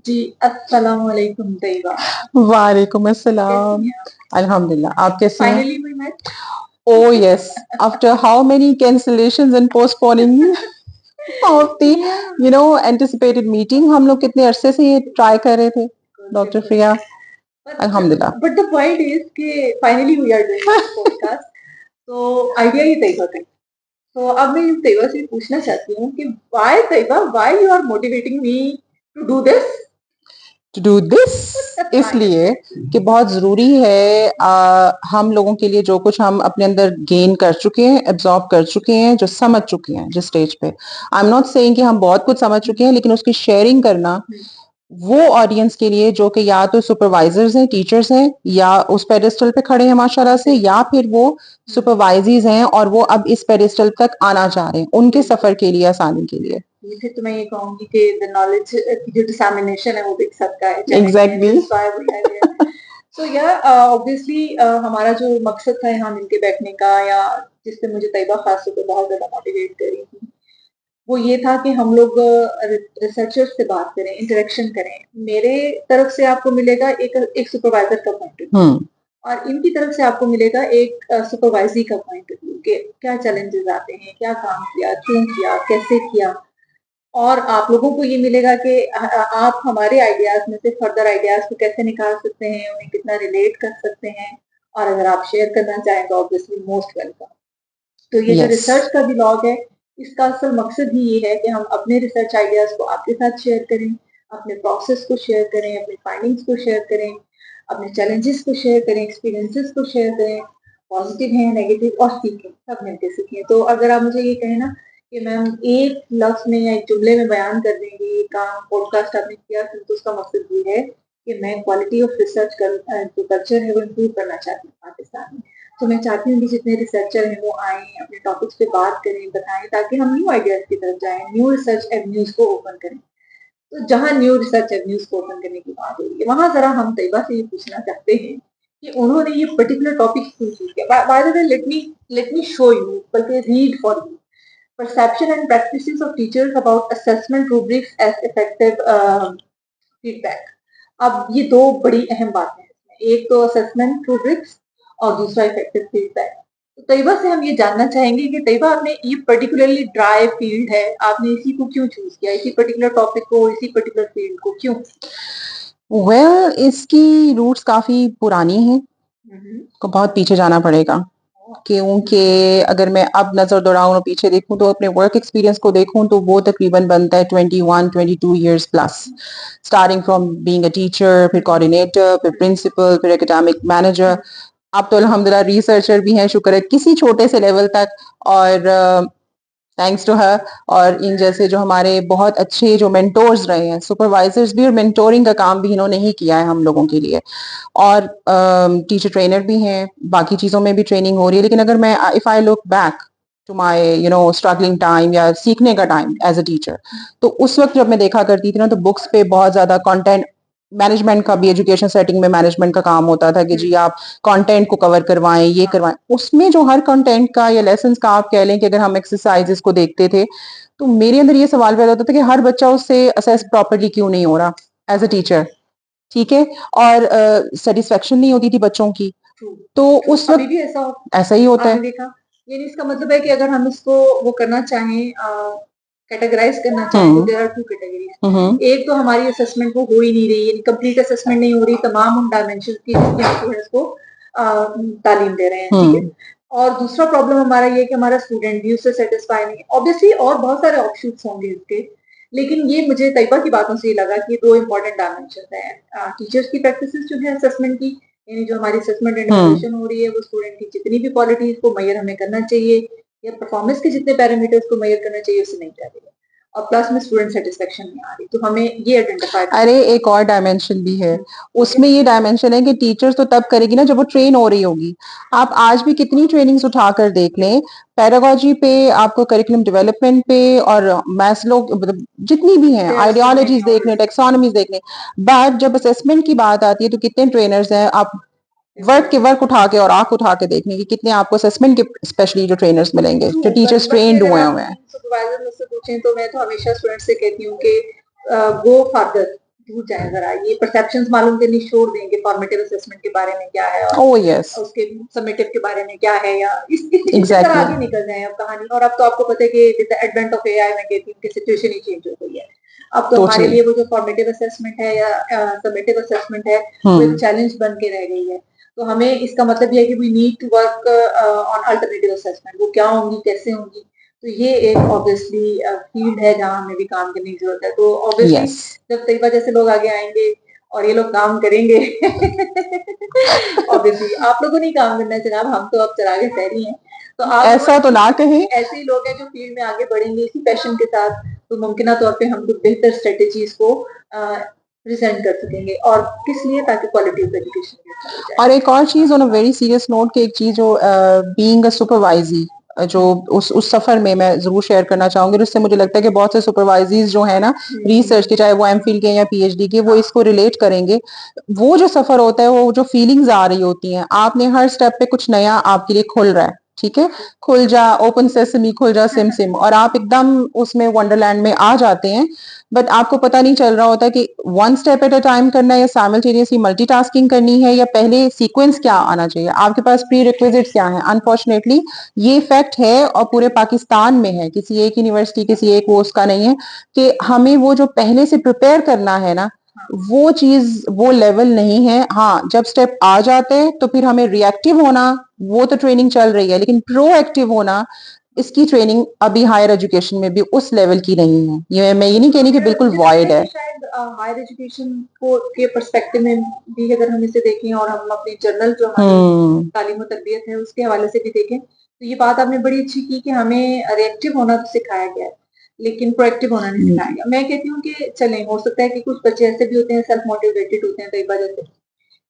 जी, अस्सलाम वालेकुम तैयबा। वालेकुम कैसी अस्सलाम। हैं आप? अल्हम्दुलिल्लाह, आप कैसी हैं? Finally we met. Oh yes, after how many cancellations and postponing of the Yeah. Anticipated meeting, हम लोग कितने अरसे से ये ट्राई कर रहे थे, डॉक्टर प्रिया। But अल्हम्दुलिल्लाह। but the point is कि finally we are doing this podcast. तो आइडिया ही तैयबा का। तो अब मैं तैयबा से पूछना चाहती हूँ कि why Tayyaba, why you are motivating me to do this? To do this इसलिए कि बहुत ज़रूरी है हम लोगों के लिए जो कुछ हम अपने अंदर गेन कर चुके हैं, एब्जॉर्ब कर चुके हैं, जो समझ चुके हैं जिस स्टेज पे। आई एम नॉट सेइंग कि हम बहुत कुछ समझ चुके हैं, लेकिन उसकी शेयरिंग करना वो ऑडियंस के लिए जो कि या तो सुपरवाइजर्स हैं, टीचर्स हैं, या उस पेडिस्टल पे खड़े हैं माशाल्लाह से, या फिर वो सुपरवाइजीज हैं और वो अब इस पेडिस्टल तक आना चाह रहे हैं, उनके सफर के लिए, आसानी के लिए। फिर तो मैं ये कहूंगी कि द नॉलेज की जो डिसैमिनेशन है वो भी सबका है। एग्जैक्टली। सो या ऑब्वियसली हमारा जो मकसद था यहाँ मिलके बैठने का, या जिससे मुझे तैयबा खास तौर पे बहुत ज्यादा मोटिवेट कर रही थी, वो ये था कि हम लोग रिसर्चर्स से बात करें, इंटरेक्शन करें। मेरे तरफ से आपको मिलेगा एक सुपरवाइजर का पॉइंट ऑफ व्यू, और इनकी तरफ से आपको मिलेगा एक सुपरवाइजरी का पॉइंट ऑफ व्यू कि क्या चैलेंजेस आते हैं, क्या काम किया, क्यों किया, कैसे किया। और आप लोगों को ये मिलेगा कि आप हमारे आइडियाज में से फर्दर आइडियाज को कैसे निकाल सकते हैं, उन्हें कितना रिलेट कर सकते हैं। और अगर आप शेयर करना चाहें तो ऑब्वियसली मोस्ट वेलकम। तो ये जो यस। रिसर्च का ब्लॉग है, इसका असल मकसद ही ये है कि हम अपने रिसर्च आइडियाज को आपके साथ शेयर करें, अपने प्रोसेस को शेयर करें, अपने फाइंडिंग्स को शेयर करें, अपने चैलेंजेस को शेयर करें, एक्सपीरियंसेस को शेयर करें, पॉजिटिव है, नेगेटिव, और सीखें, सब मिलकर सीखें। तो अगर आप मुझे ये कहें ना कि मैम एक लफ्ज में या एक जुमले में बयान कर देंगे ये काम पॉडकास्ट आपने किया, तो उसका मकसद ये है कि मैं क्वालिटी ऑफ रिसर्च जो कल्चर है वो इम्प्रूव करना चाहती हूँ पाकिस्तान में। तो मैं चाहती हूँ कि जितने रिसर्चर हैं वो आए, अपने टॉपिक्स पे बात करें, बताएं, ताकि हम न्यू आइडियाज की तरफ जाएं, न्यू रिसर्च एवेन्यूज को ओपन करें। तो जहाँ न्यू रिसर्च एवेन्यूज को ओपन करने की बात हो रही है, वहां जरा हम तैयबा से ये पूछना चाहते हैं कि उन्होंने ये पर्टिकुलर टॉपिक क्यों चूज किया। By the way, let me show you, बल्कि read for you perception and practices of teachers about assessment rubrics as effective feedback। अब ये दो बड़ी अहम बातें हैं, एक तो असेसमेंट रूब्रिक्स और दूसरा इफेक्टिव फीडबैक। तो तैयबा से हम ये जानना चाहेंगे कि तैयबा, आपने ये पर्टिकुलरली ड्राई फील्ड है, आपने इसी को क्यों चूज किया, इसी पर्टिकुलर टॉपिक को, इसी पर्टिकुलर फील्ड को क्यों? वेल इसकी रूट्स काफी पुरानी हैं, को बहुत पीछे जाना पड़ेगा, क्योंकि अगर मैं अब नजर दौड़ाऊं और पीछे देखूं तो अपने वर्क एक्सपीरियंस को देखूं तो वो तकरीबन बनता है 21-22 years plus, starting from being a teacher, फिर कोऑर्डिनेटर, फिर प्रिंसिपल, फिर एकेडमिक मैनेजर। अब तो अल्हम्दुलिल्लाह रिसर्चर भी हैं, शुक्र है, किसी छोटे से लेवल तक। और थैंक्स टू हर और इन जैसे जो हमारे बहुत अच्छे जो मेंटोर्स रहे हैं, सुपरवाइजर्स भी, और मेंटोरिंग का काम भी इन्होंने ही किया है हम लोगों के लिए। और टीचर ट्रेनर भी हैं, बाकी चीज़ों में भी ट्रेनिंग हो रही है। लेकिन अगर मैं if I look back to my struggling time या सीखने का टाइम एज अ टीचर, तो उस वक्त जब मैं देखा करती थी ना, तो बुक्स पे बहुत ज़्यादा कंटेंट, मैनेजमेंट का भी, एजुकेशन सेटिंग में मैनेजमेंट का काम होता था कि जी आप कंटेंट को कवर करवाएं, ये करवाएं। उसमें जो हर कंटेंट का या लेसन्स का आप कह लें कि अगर हम एक्सरसाइजेस को देखते थे, तो मेरे अंदर ये सवाल पैदा होता था कि हर बच्चा उससे असेस प्रॉपर्ली क्यों नहीं हो रहा एज अ टीचर, ठीक है, और सेटिस्फेक्शन नहीं होती थी बच्चों की। तो उस वक्त भी ऐसा ही होता है। देखा, यानी इसका मतलब है कि अगर हम इसको वो करना चाहें, कैटेगराइज करना चाहें, तो देयर आर टू कैटेगरीज। एक तो हमारी असेसमेंट वो हो ही नहीं रही, यानी कंप्लीट असेसमेंट नहीं हो रही तमाम उन डायमेंशन की जिसकी हम स्टूडेंट्स को तालीम दे रहे हैं, ठीक है। और दूसरा प्रॉब्लम हमारा ये कि हमारा स्टूडेंट भी उससे सेटिस्फाई नहीं, ऑब्वियसली और बहुत सारे ऑप्शंस होंगे इसके। लेकिन ये मुझे तैयबा की बातों से ये लगा कि दो इंपॉर्टेंट डायमेंशन हैं। टीचर्स की प्रैक्टिसेस जो है असेसमेंट की, यानी जो हमारी असेसमेंट एंड इवैल्यूएशन हो रही है, वो स्टूडेंट की जितनी भी क्वालिटीज को मैयर हमें करना चाहिए, या परफॉर्मेंस के जितने पैरामीटर्स को मैयर करना चाहिए, उससे नहीं कर रही है। और प्लस में स्टूडेंट सेटिस्फेक्शन नहीं आ रही। तो हमें ये आइडेंटिफाई, अरे एक और डायमेंशन भी है, उसमें ये डायमेंशन है कि टीचर्स तो तब करेगी ना जब वो ट्रेन हो रही होगी। आप आज भी कितनी ट्रेनिंग्स उठाकर देख लें, पैरागोजी पे, आपको करिकुलम डेवलपमेंट पे, और मैथ्स लोग मतलब जितनी भी हैं, आइडियोलॉजीज देख लें, टेक्सोनॉमीज देख लें, बट जब असेसमेंट की बात आती है तो कितने ट्रेनर्स हैं, आप वर्क उठा के और आंख उठा के देखने की कितने आपको असेसमेंट के स्पेशली जो ट्रेनर्स मिलेंगे, जो टीचर्स ट्रेंड हुए हैं। सुपरवाइजर मुझसे पूछें तो मैं तो हमेशा स्टूडेंट से कहती हूँ कि गो फर्दर, दूर जाए जरा, ये परसेप्शंस मालूम करनी छोड़ देंगे फॉर्मेटिव असेसमेंट के बारे में क्या है और उसके समेटिव के बारे में क्या है, या इस तरह आगे निकल जाए अब कहानी। और अब तो आपको पता है कि with the advent of AI मैं कहती हूँ कि सिचुएशन ही चेंज हो गई है। अब तो हमारे लिए वो जो फॉर्मेटिव असेसमेंट है या समेटिव असेसमेंट है वो एक चैलेंज बन के रह गई है। तो हमें इसका मतलब ये है कि we need to work on alternative assessment. वो क्या होंगी, कैसे होंगी, तो ये एक ऑब्वियसली फील्ड है जहाँ हमें भी काम करने की जरूरत है। तो ऑब्वियसली जब तरीका जैसे लोग आगे आएंगे और ये लोग काम करेंगे ऑब्वियसली आप लोगों ने काम करना है जनाब, हम तो अब चरागे शहरी हैं। तो आप ऐसा तो ना कहें, ऐसे ही लोग हैं जो फील्ड में आगे बढ़ेंगे इसी पैशन के साथ, तो मुमकिन तौर पे हम कुछ बेहतर स्ट्रेटेजीज को प्रेजेंट कर सकेंगे। और किस लिए, ताकि क्वालिटी ऑफ एजुकेशन। और एक और चीज on a very serious note कि एक चीज जो बीइंग अ सुपरवाइजर जो उस सफर में मैं जरूर शेयर करना चाहूंगी, जिससे मुझे लगता है कि बहुत से सुपरवाइजर्स जो है ना रिसर्च के, चाहे वो एमफिल के या पीएचडी के, वो इसको रिलेट करेंगे। वो जो सफर होता है, वो जो फीलिंग्स आ रही होती हैं, आपने हर स्टेप पे कुछ नया आपके लिए खुल रहा है, ठीक है, खुल जा ओपन सेसमी, खुल जा सिम सिम, और आप एकदम उसमें वंडरलैंड में आ जाते हैं। बट आपको पता नहीं चल रहा होता कि one step at a time करना है या साइमल्टेनियसली मल्टीटास्किंग करनी है, या पहले सीक्वेंस क्या आना चाहिए, आपके पास प्री रिक्विजिट्स क्या है। अनफॉर्चुनेटली ये फैक्ट है और पूरे पाकिस्तान में है, किसी एक यूनिवर्सिटी किसी एक कोर्स का नहीं है, कि हमें वो जो पहले से प्रिपेयर करना है ना, वो चीज वो लेवल नहीं है। हाँ, जब स्टेप आ जाते हैं तो फिर हमें रिएक्टिव होना, वो तो ट्रेनिंग चल रही है, लेकिन प्रोएक्टिव होना, इसकी ट्रेनिंग अभी हायर एजुकेशन में भी उस लेवल की नहीं है। ये मैं ये नहीं कहनी कि बिल्कुल वॉइड है। शायद हायर एजुकेशन को के पर्सपेक्टिव में भी अगर हम इसे देखें और हम अपनी जर्नल जो हमारी तालीम और तरबियत है उसके हवाले से भी देखें, तो ये बात आपने बड़ी अच्छी की कि हमें रिएक्टिव होना तो सिखाया गया है लेकिन प्रोएक्टिव होना नहीं सिखाया गया। मैं कहती हूँ कि चलें, हो सकता है कि कुछ बच्चे ऐसे भी होते हैं, सेल्फ मोटिवेटेड होते हैं, कई बार जैसे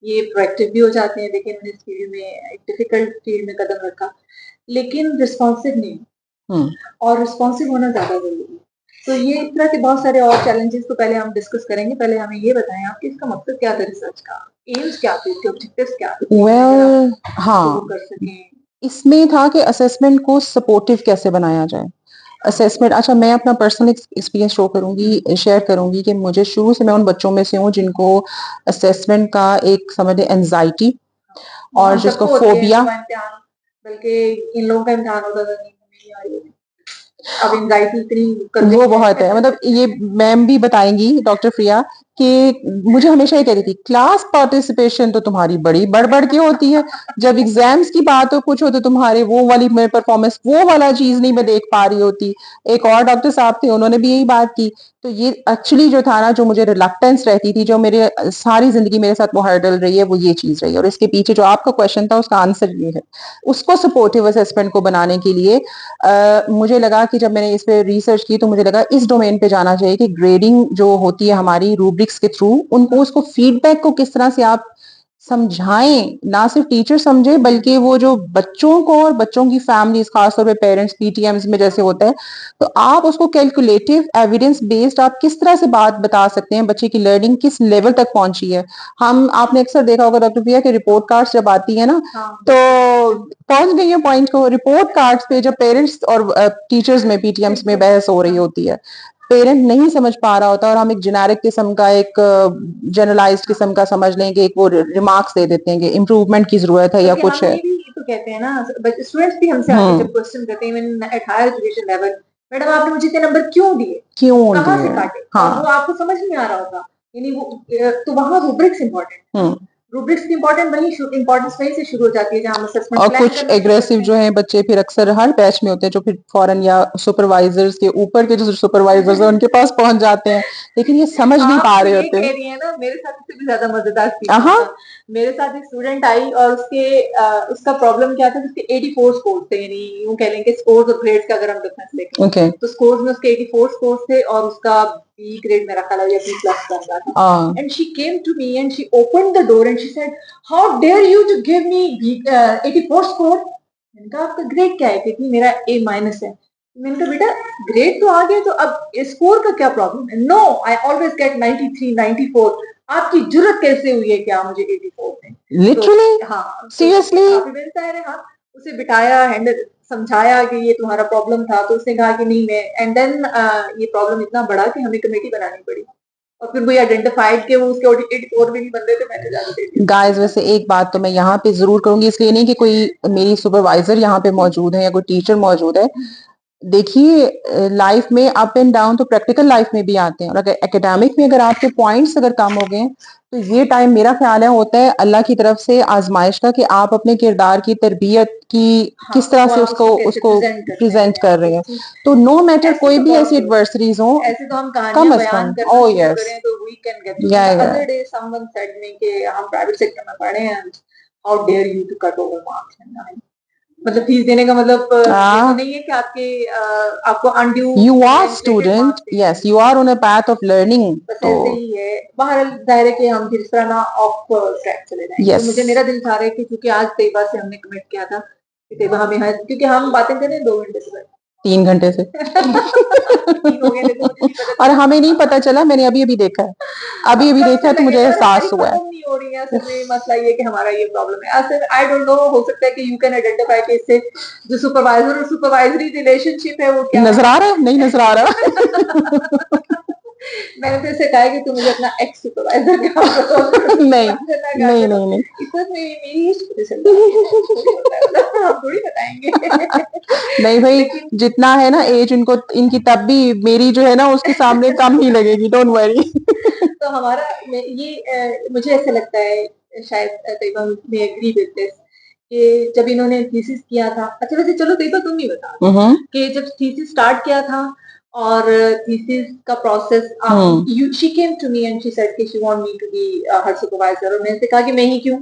ये प्रोएक्टिव भी हो जाते हैं, लेकिन उन्हें इस फील्ड में, एक डिफिकल्ट फील्ड में कदम रखा, लेकिन रिस्पॉन्सिव नहीं। और रिस्पॉन्सिव होना ज्यादा जरूरी है। तो ये इस तरह के बहुत सारे और चैलेंजेस को पहले हम डिस्कस करेंगे। पहले हमें ये बताएं आप कि इसका मकसद क्या था रिसर्च का, एम्स क्या थे, इसके ऑब्जेक्टिव्स क्या थे। वेल हाँ, कर सकें इसमें था कि असेसमेंट को सपोर्टिव कैसे बनाया जाए। असेसमेंट, अच्छा मैं अपना पर्सनल एक्सपीरियंस शो करूंगी, शेयर करूंगी कि मुझे शुरू से, मैं उन बच्चों में से हूँ जिनको असेसमेंट का एक समझ लें एंजाइटी और जिसको फोबिया, बल्कि इन लोगों का इम्तिहान होता था नहीं, अब एंजाइटी इतनी वो बहुत है। मतलब ये मैम भी बताएंगी, डॉक्टर प्रिया, कि मुझे हमेशा ये कहती थी क्लास पार्टिसिपेशन तो तुम्हारी बड़ी बढ़ के होती है, जब एग्जाम्स की बात हो कुछ हो तो तुम्हारे वो वाली मेरे परफॉर्मेंस, वो वाला चीज नहीं मैं देख पा रही होती। एक और डॉक्टर साहब थे, उन्होंने भी यही बात की। तो ये एक्चुअली जो था ना, जो मुझे रिलक्टेंस रहती थी, जो मेरे सारी जिंदगी मेरे साथ वो हर्डल रही है, वो ये चीज रही है। और इसके पीछे जो आपका क्वेश्चन था उसका आंसर ये है। उसको सपोर्टिव असेसमेंट को बनाने के लिए मुझे लगा कि जब मैंने इस पे रिसर्च की तो मुझे लगा इस डोमेन पे जाना चाहिए कि ग्रेडिंग जो होती है हमारी रूब्रिक्स के थ्रू, उनको उसको फीडबैक को किस तरह से आप समझाएं, ना सिर्फ टीचर समझे बल्कि वो जो बच्चों को और बच्चों की फैमिलीज, खासतौर पे पेरेंट्स पीटीएम्स में जैसे होता है, तो आप उसको कैलकुलेटिव एविडेंस बेस्ड आप किस तरह से बात बता सकते हैं, बच्चे की लर्निंग किस लेवल तक पहुंची है। हम, आपने अक्सर देखा होगा डॉक्टर प्रिया के रिपोर्ट कार्ड्स जब आती है ना, तो पहुंच गई है पॉइंट को, रिपोर्ट कार्ड्स पे जब पेरेंट्स और टीचर्स में पीटीएम्स में बहस हो रही होती है, पेरेंट नहीं समझ पा रहा होता और हम एक जेनेरिक किस्म का, एक जनरलाइज्ड किस्म का समझ लें कि एक वो रिमार्क्स दे देते हैं कि इम्प्रूवमेंट की जरूरत है या कुछ है। तो कहते हैं ना, स्टूडेंट्स भी हमसे आके जब क्वेश्चन करते हैं even at higher education level, madam आपने मुझे इतने नंबर क्यों दिए, कहाँ से काटे, हाँ, वो आपको समझ नहीं आ रहा होगा। यानी वो तो वहाँ रूब्रिक्स इंपॉर्टेंट, रूब्रिक्स की इंपॉर्टेंस वहीं से शुरू हो जाती है जहाँ असेसमेंट। और कुछ एग्रेसिव जो है बच्चे फिर अक्सर हर बैच में होते हैं जो फिर फॉरन या सुपरवाइजर्स के ऊपर के जो सुपरवाइजर्स हैं उनके पास पहुंच जाते हैं, लेकिन ये समझ नहीं पा रहे होते। कह रही है ना, मेरे साथ इससे भी ज्यादा मजेदार चीज था। मेरे साथ एक स्टूडेंट आई और उसका प्रॉब्लम क्या था, उसके 84 स्कोर थे, यानी यूं कह लें कि स्कोर्स और ग्रेड्स का अगर हम डिफरेंस देखें तो स्कोर्स में उसके 84 स्कोर्स थे और उसका बी ग्रेड मेरा ख्याल है या बी प्लस बन रहा था। And she came to me and she opened the door and she said how dare you to give me 84 score. मैंने कहा आपका ग्रेड क्या है? कहती मेरा A माइनस है। मैंने कहा बेटा ग्रेड तो आ गया, तो अब स्कोर का क्या प्रॉब्लम है? No, I always get 93 94। आपकी जरूरत कैसे हुई है कि आप मुझे 84 दें? लिटरली? हाँ, सीरियसली? काफी मिलता है। हाँ, उसे बिठाया, हैंडल समझाया कि ये तुम्हारा प्रॉब्लम था, तो उसने कहा कि नहीं मैं, एंड देन ये प्रॉब्लम इतना बड़ा कि हमें कमेटी बनानी पड़ी। और फिर वही आइडेंटिफाइड कि वो उसके ऑडिट और भी नहीं बन रहे थे, मैंने जाके दे दिया। गाइस वैसे एक बात तो मैं यहाँ पे जरूर करूंगी, इसलिए नहीं कि कोई मेरी सुपरवाइजर यहाँ पे मौजूद है या कोई टीचर मौजूद है। देखिए लाइफ में अप एंड डाउन तो प्रैक्टिकल लाइफ में भी आते हैं, और अगर एकेडमिक में अगर आपके पॉइंट्स अगर कम हो गए हैं, तो ये टाइम मेरा ख्याल है होता है अल्लाह की तरफ से आजमाइश का, कि आप अपने किरदार की तरबियत की हाँ, किस तरह वो से आप उसको उसको कैसे उसको प्रेजेंट करते हैं प्रेजेंट अपने कर आप रहे को। हैं। तो नो मैटर ऐसे कोई तो भी बहुत ऐसी कुछ, एडवर्सरीज हो, ऐसे तो हम कम कहानियां अज बयान कम, करना ओ शुरू यस, करें तो वी कैन गेट थ्रू। या the other day someone said me कि हम प्राइवेट सेक्टर में पढ़े हैं, how dare you to cut over marks. मतलब फीस देने का मतलब ये तो नहीं है कि आपको undue you are inflated student, marks देने yes, हैं। you are on a path of learning, बस तो ऐसे ही है। बहरहाल जाहिर है कि हम जिस तरह ना ऑफ ट्रैक चले जाएंगे। तो yes, मुझे मेरा दिल चाह रहा है कि क्योंकि आज तैयबा से हमने कमिट किया था कि तैयबा हमें क्योंकि हम बातें करें 2 घंटे से 3 घंटे से 3 हो गए थे तो मुझे नहीं पता और चला। हमें नहीं पता चला, मैंने अभी अभी देखा है, अभी अभी कब देखा से है, तो लगे मुझे पर हमारी एहसास हुआ है। खत्म नहीं हो रही है। असल में मसला ये कि हमारा ये प्रॉब्लम है। असल आई डोंट नो, हो सकता है कि यू कैन आइडेंटिफाई कि इससे जो सुपरवाइजर और सुपरवाइजरी रिलेशनशिप है वो क्या नजर आ रहा है, नहीं नजर आ रहा। है। मैंने तो इसे कहा है कि तू मुझे अपना एक्स सुपरवाइजर का नहीं नहीं नहीं नहीं इतना मेरी ही पोजीशन थोड़ी होता है, मतलब हम थोड़ी बताएंगे। नहीं भाई, लेकिन जितना है ना एज इनको, इनकी तब भी मेरी जो है ना उसके सामने कम ही लगेगी, डोंट वरी। तो हमारा मुझे ऐसा लगता है, शायद तैयबा में एग्री विद दिस, कि जब इन्होंने थीसिस किया था। अच्छा वैसे चलो तैयबा तुम ही बताओ कि जब थीसिस स्टार्ट किया था और थीसिस का process, she came to me and she said कि she want me to be her supervisor, और मैंने कहा कि मैं ही क्यों।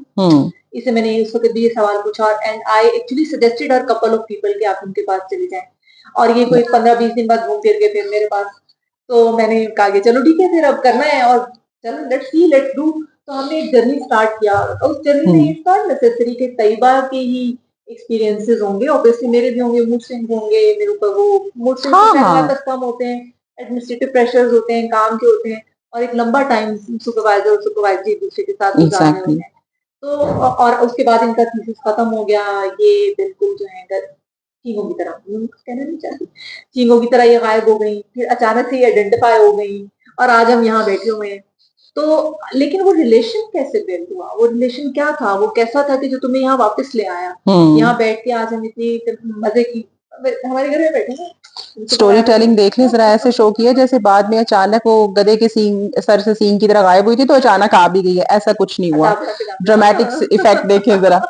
इसे मैंने उस वक्त भी ये सवाल पूछा, और and I actually suggested her couple of people कि आप उनके पास चले जाएं, और ये कोई 15-20 दिन बाद घूम फिर के फिर मेरे पास। तो मैंने कहा कि चलो ठीक है फिर अब करना है, और चलो लेट्स सी लेट्स डू। तो हमने एक जर्नी स्टार्ट किया, और उस जर्नी में इट्स नॉट नेसेसरी कि तैयबा के ही एक्सपीरियंसेस होंगे, ऑब्वियसली मेरे भी होंगे, मूड स्विंग होंगे, मेरे ऊपर वो मूड स्विंग तो हमारे पास कम होते हैं, एडमिनिस्ट्रेटिव प्रेशर्स होते हैं, काम के होते हैं, और एक लंबा टाइम सुपरवाइजर और सुपरवाइजरी एक दूसरे के साथ गुजारने होते हैं। तो और उसके बाद इनका थीसिस खत्म हो गया, ये बिल्कुल जो है चींगों की तरह, कहना नहीं चाहती, चींगों की तरह ये गायब हो गई, फिर अचानक से ये आइडेंटिफाई हो गई, और आज हम यहाँ बैठे हुए हैं। तो लेकिन वो रिलेशन कैसे बिल्ड हुआ, वो रिलेशन क्या था, वो कैसा था कि जो तुम्हें यहाँ वापस ले आया, यहाँ बैठ के आज हम इतनी मजे की हमारे घर में बैठे हैं। स्टोरी टेलिंग देख ले जरा, ऐसे शो किया जैसे बाद में अचानक वो गधे के सींग सर से सींग की तरह गायब हुई थी तो अचानक आ भी गई है, ऐसा कुछ नहीं हुआ। ड्रामेटिक इफेक्ट देखे जरा।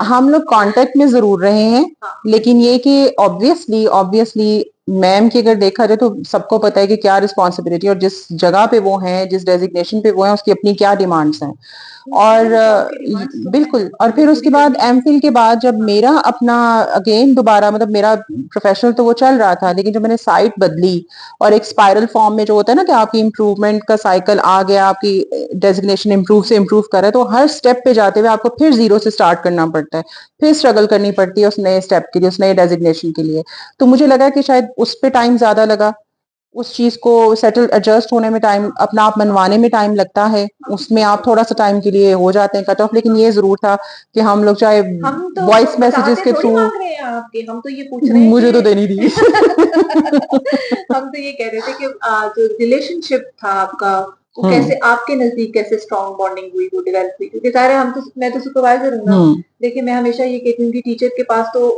हम लोग कांटेक्ट में जरूर रहे हैं, लेकिन ये कि ऑब्वियसली ऑब्वियसली मैम की अगर देखा जाए तो सबको पता है कि क्या रिस्पॉन्सिबिलिटी, और जिस जगह पे वो हैं, जिस डेजिग्नेशन पे वो हैं, उसकी अपनी क्या डिमांड्स हैं। और बिल्कुल, और फिर उसके बाद एमफिल के बाद जब मेरा अपना अगेन दोबारा, मतलब मेरा प्रोफेशनल तो वो चल रहा था, लेकिन जब मैंने साइट बदली और एक स्पाइरल फॉर्म में जो होता है ना कि आपकी इंप्रूवमेंट का साइकिल आ गया, आपकी डेजिग्नेशन इंप्रूव से इंप्रूव कर रहा है, तो हर स्टेप पे जाते हुए आपको फिर जीरो से स्टार्ट करना पड़ता है, फिर स्ट्रगल करनी पड़ती है उस नए स्टेप के लिए, उस नए डेजिग्नेशन के लिए। तो मुझे लगा कि शायद उस पर टाइम ज्यादा लगा, उस चीज को सेटल एडजस्ट होने में टाइम, अपना आप मनवाने में टाइम लगता है, उसमें आप थोड़ा सा टाइम के लिए हो जाते हैं कट ऑफ। लेकिन ये जरूर था कि हम लोग चाहे वॉइस मैसेजेस के थ्रू, हम तो ये पूछ रहे हैं मुझे तो देनी थी। हम तो ये कह रहे थे कि जो रिलेशनशिप था आपका, वो कैसे आपके नजदीक कैसे स्ट्रॉन्ग बॉन्डिंग हुई, वो डेवलप हुई, क्योंकि सारे मैं तो सुपरवाइजर हूँ ना। देखिए मैं हमेशा ये कहती हूँ कि टीचर के पास तो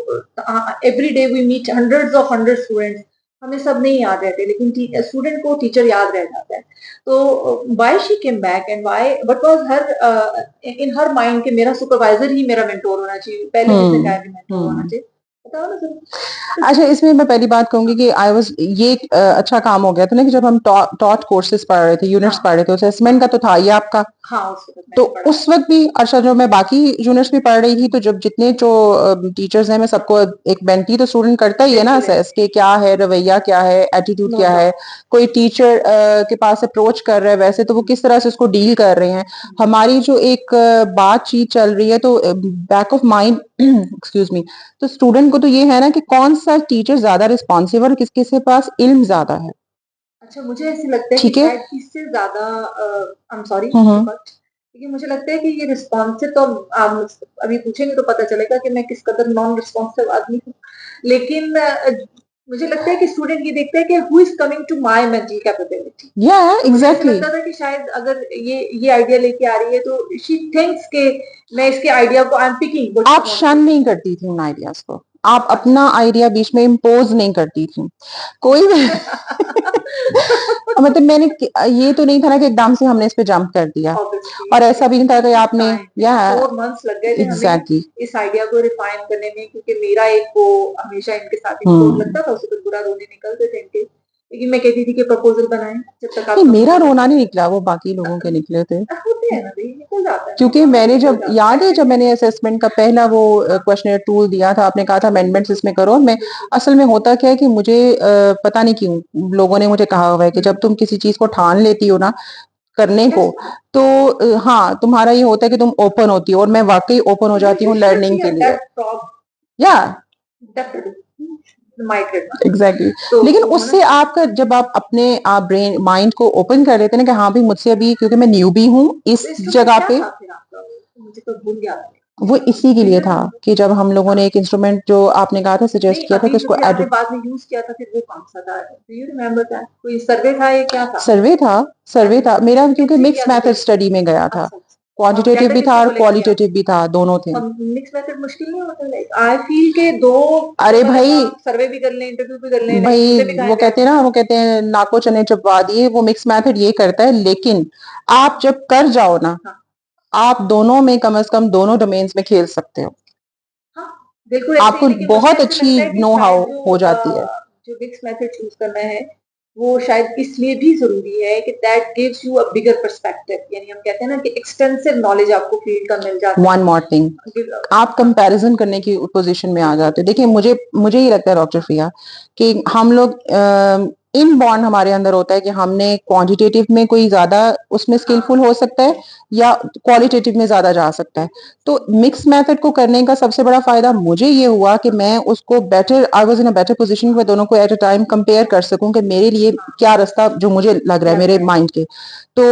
every day we meet hundred students, हमें सब नहीं याद रहते, लेकिन स्टूडेंट को टीचर याद रह जाता है। तो why she came back and why what was her in her mind कि मेरा सुपरवाइजर ही मेरा मेंटोर होना चाहिए, पहले किसने कहा कि मेंटोर होना चाहिए, बताओ ना सर। अच्छा, इसमें मैं पहली बात कहूंगी कि आई वाज ये अच्छा काम हो गया था ना कि जब हम टॉट कोर्सेज पढ़ रहे थे, यूनिट्स पढ़ रहे थे, असेसमेंट का तो था ये आपका। तो उस वक्त भी, अच्छा जो मैं बाकी यूनिट्स भी पढ़ रही थी, तो जब जितने जो टीचर्स हैं, मैं सबको एक मेंटी तो स्टूडेंट करता ही है ना असेस के क्या है रवैया, क्या है एटीट्यूड, क्या है, कोई टीचर के पास अप्रोच कर रहा है वैसे तो वो किस तरह से उसको डील कर रहे हैं। हमारी जो एक बातचीत चल रही है, तो back of mind excuse me, तो स्टूडेंट को तो ये है ना कि कौन सा टीचर ज्यादा रिस्पॉन्सिव और किसके से पास इल्म ज्यादा है। अच्छा मुझे ऐसे लगता है कि शायद इससे ज्यादा आई एम सॉरी, क्योंकि मुझे लगता है कि ये रिस्पॉन्सिव तो आप अभी पूछेंगे तो पता चलेगा कि मैं किस कदर नॉन रिस्पॉन्सिव आदमी हूँ, लेकिन मुझे लगता है कि स्टूडेंट ये देखता है कि who is coming to my mental capability. या एग्जैक्टली लगता था कि शायद अगर ये आइडिया लेके आ रही है तो शी थिंक्स के मैं इसके आइडिया को आई एम पिकिंग। आप शन नहीं करती थी उन आइडियाज को, आप अपना आइडिया बीच में इम्पोज नहीं करती थी कोई भी मतलब मैंने ये तो नहीं था ना कि एकदम से हमने इस पे जंप कर दिया, और ऐसा भी नहीं था कि आपने या 4 मंथ्स लग गए थे एग्जैक्टली हमें इस आइडिया को रिफाइन करने में, क्योंकि मेरा एक वो हमेशा इनके साथ इंक्लूड लगता था, उसे तो बुरा रोने निकलते थे इनके, लेकिन मैं कहती थी कि प्रपोजल बनाएं जब तक आप। मेरा रोना नहीं निकला, वो बाकी लोगों के निकले थे। होते हैं ना भाई, निकल जाता है क्योंकि मैंने जब याद है जब मैंने असेसमेंट का पहला वो क्वेश्चनर टूल दिया था, आपने कहा था अमेंडमेंट्स इसमें करो, मैं असल में होता क्या है कि मुझे पता नहीं क्यों लोगों ने मुझे कहा हुआ है कि जब तुम किसी चीज को ठान लेती हो ना करने को, तो हाँ तुम्हारा ये होता है कि तुम ओपन होती हो, और मैं वाकई ओपन हो जाती हूँ लर्निंग के लिए। या एग्जैक्टली लेकिन उससे आपका जब आप अपने आप ब्रेन माइंड को ओपन कर लेते हैं ना कि हाँ भाई मुझसे अभी, क्योंकि मैं न्यू भी हूँ इस जगह पे, मुझे तो भूल गया वो इसी के लिए था कि जब हम लोगों ने एक इंस्ट्रूमेंट जो आपने कहा था सजेस्ट किया था कि उसको आपने बाद में यूज किया था, फिर वो कौन सा था? Do you remember that? कोई सर्वे था या क्या था? सर्वे था मेरा, क्योंकि मिक्स मेथड स्टडी में गया था, क्वांटिटेटिव भी था और क्वालिटेटिव भी था, दोनों थे। मिक्स मेथड मुश्किल नहीं होता? लाइक आई फील के दो, अरे भाई सर्वे भी कर लें, इंटरव्यू भी कर लें, भाई वो कहते हैं ना, वो कहते हैं नाको चने चबवा दिए, वो मिक्स मेथड ये करता है, लेकिन आप जब कर जाओ ना, आप दोनों में कम से कम दोनों डोमेन्स में खेल सकते हो। बिल्कुल आपको बहुत अच्छी नो हाउ हो जाती है। जो मिक्स मेथड चूज करना है वो शायद इसलिए भी जरूरी है कि that gives you a bigger perspective, यानी हम कहते हैं ना कि एक्सटेंसिव नॉलेज आपको फील्ड का मिल जाता है। वन मोर थिंग, आप कंपैरिजन करने की पोजीशन में आ जाते हो। देखिए मुझे ये लगता है डॉक्टर फिया कि हम लोग इन बॉन्ड हमारे अंदर होता है कि हमने क्वांटिटेटिव में कोई ज्यादा उसमें स्किलफुल हो सकता है या क्वालिटेटिव में ज्यादा जा सकता है। तो मिक्स मेथड को करने का सबसे बड़ा फायदा मुझे ये हुआ कि मैं उसको better, I was in a better position में दोनों को एट अ टाइम कंपेयर कर सकूं कि मेरे लिए क्या रास्ता जो मुझे लग रहा है मेरे माइंड के। तो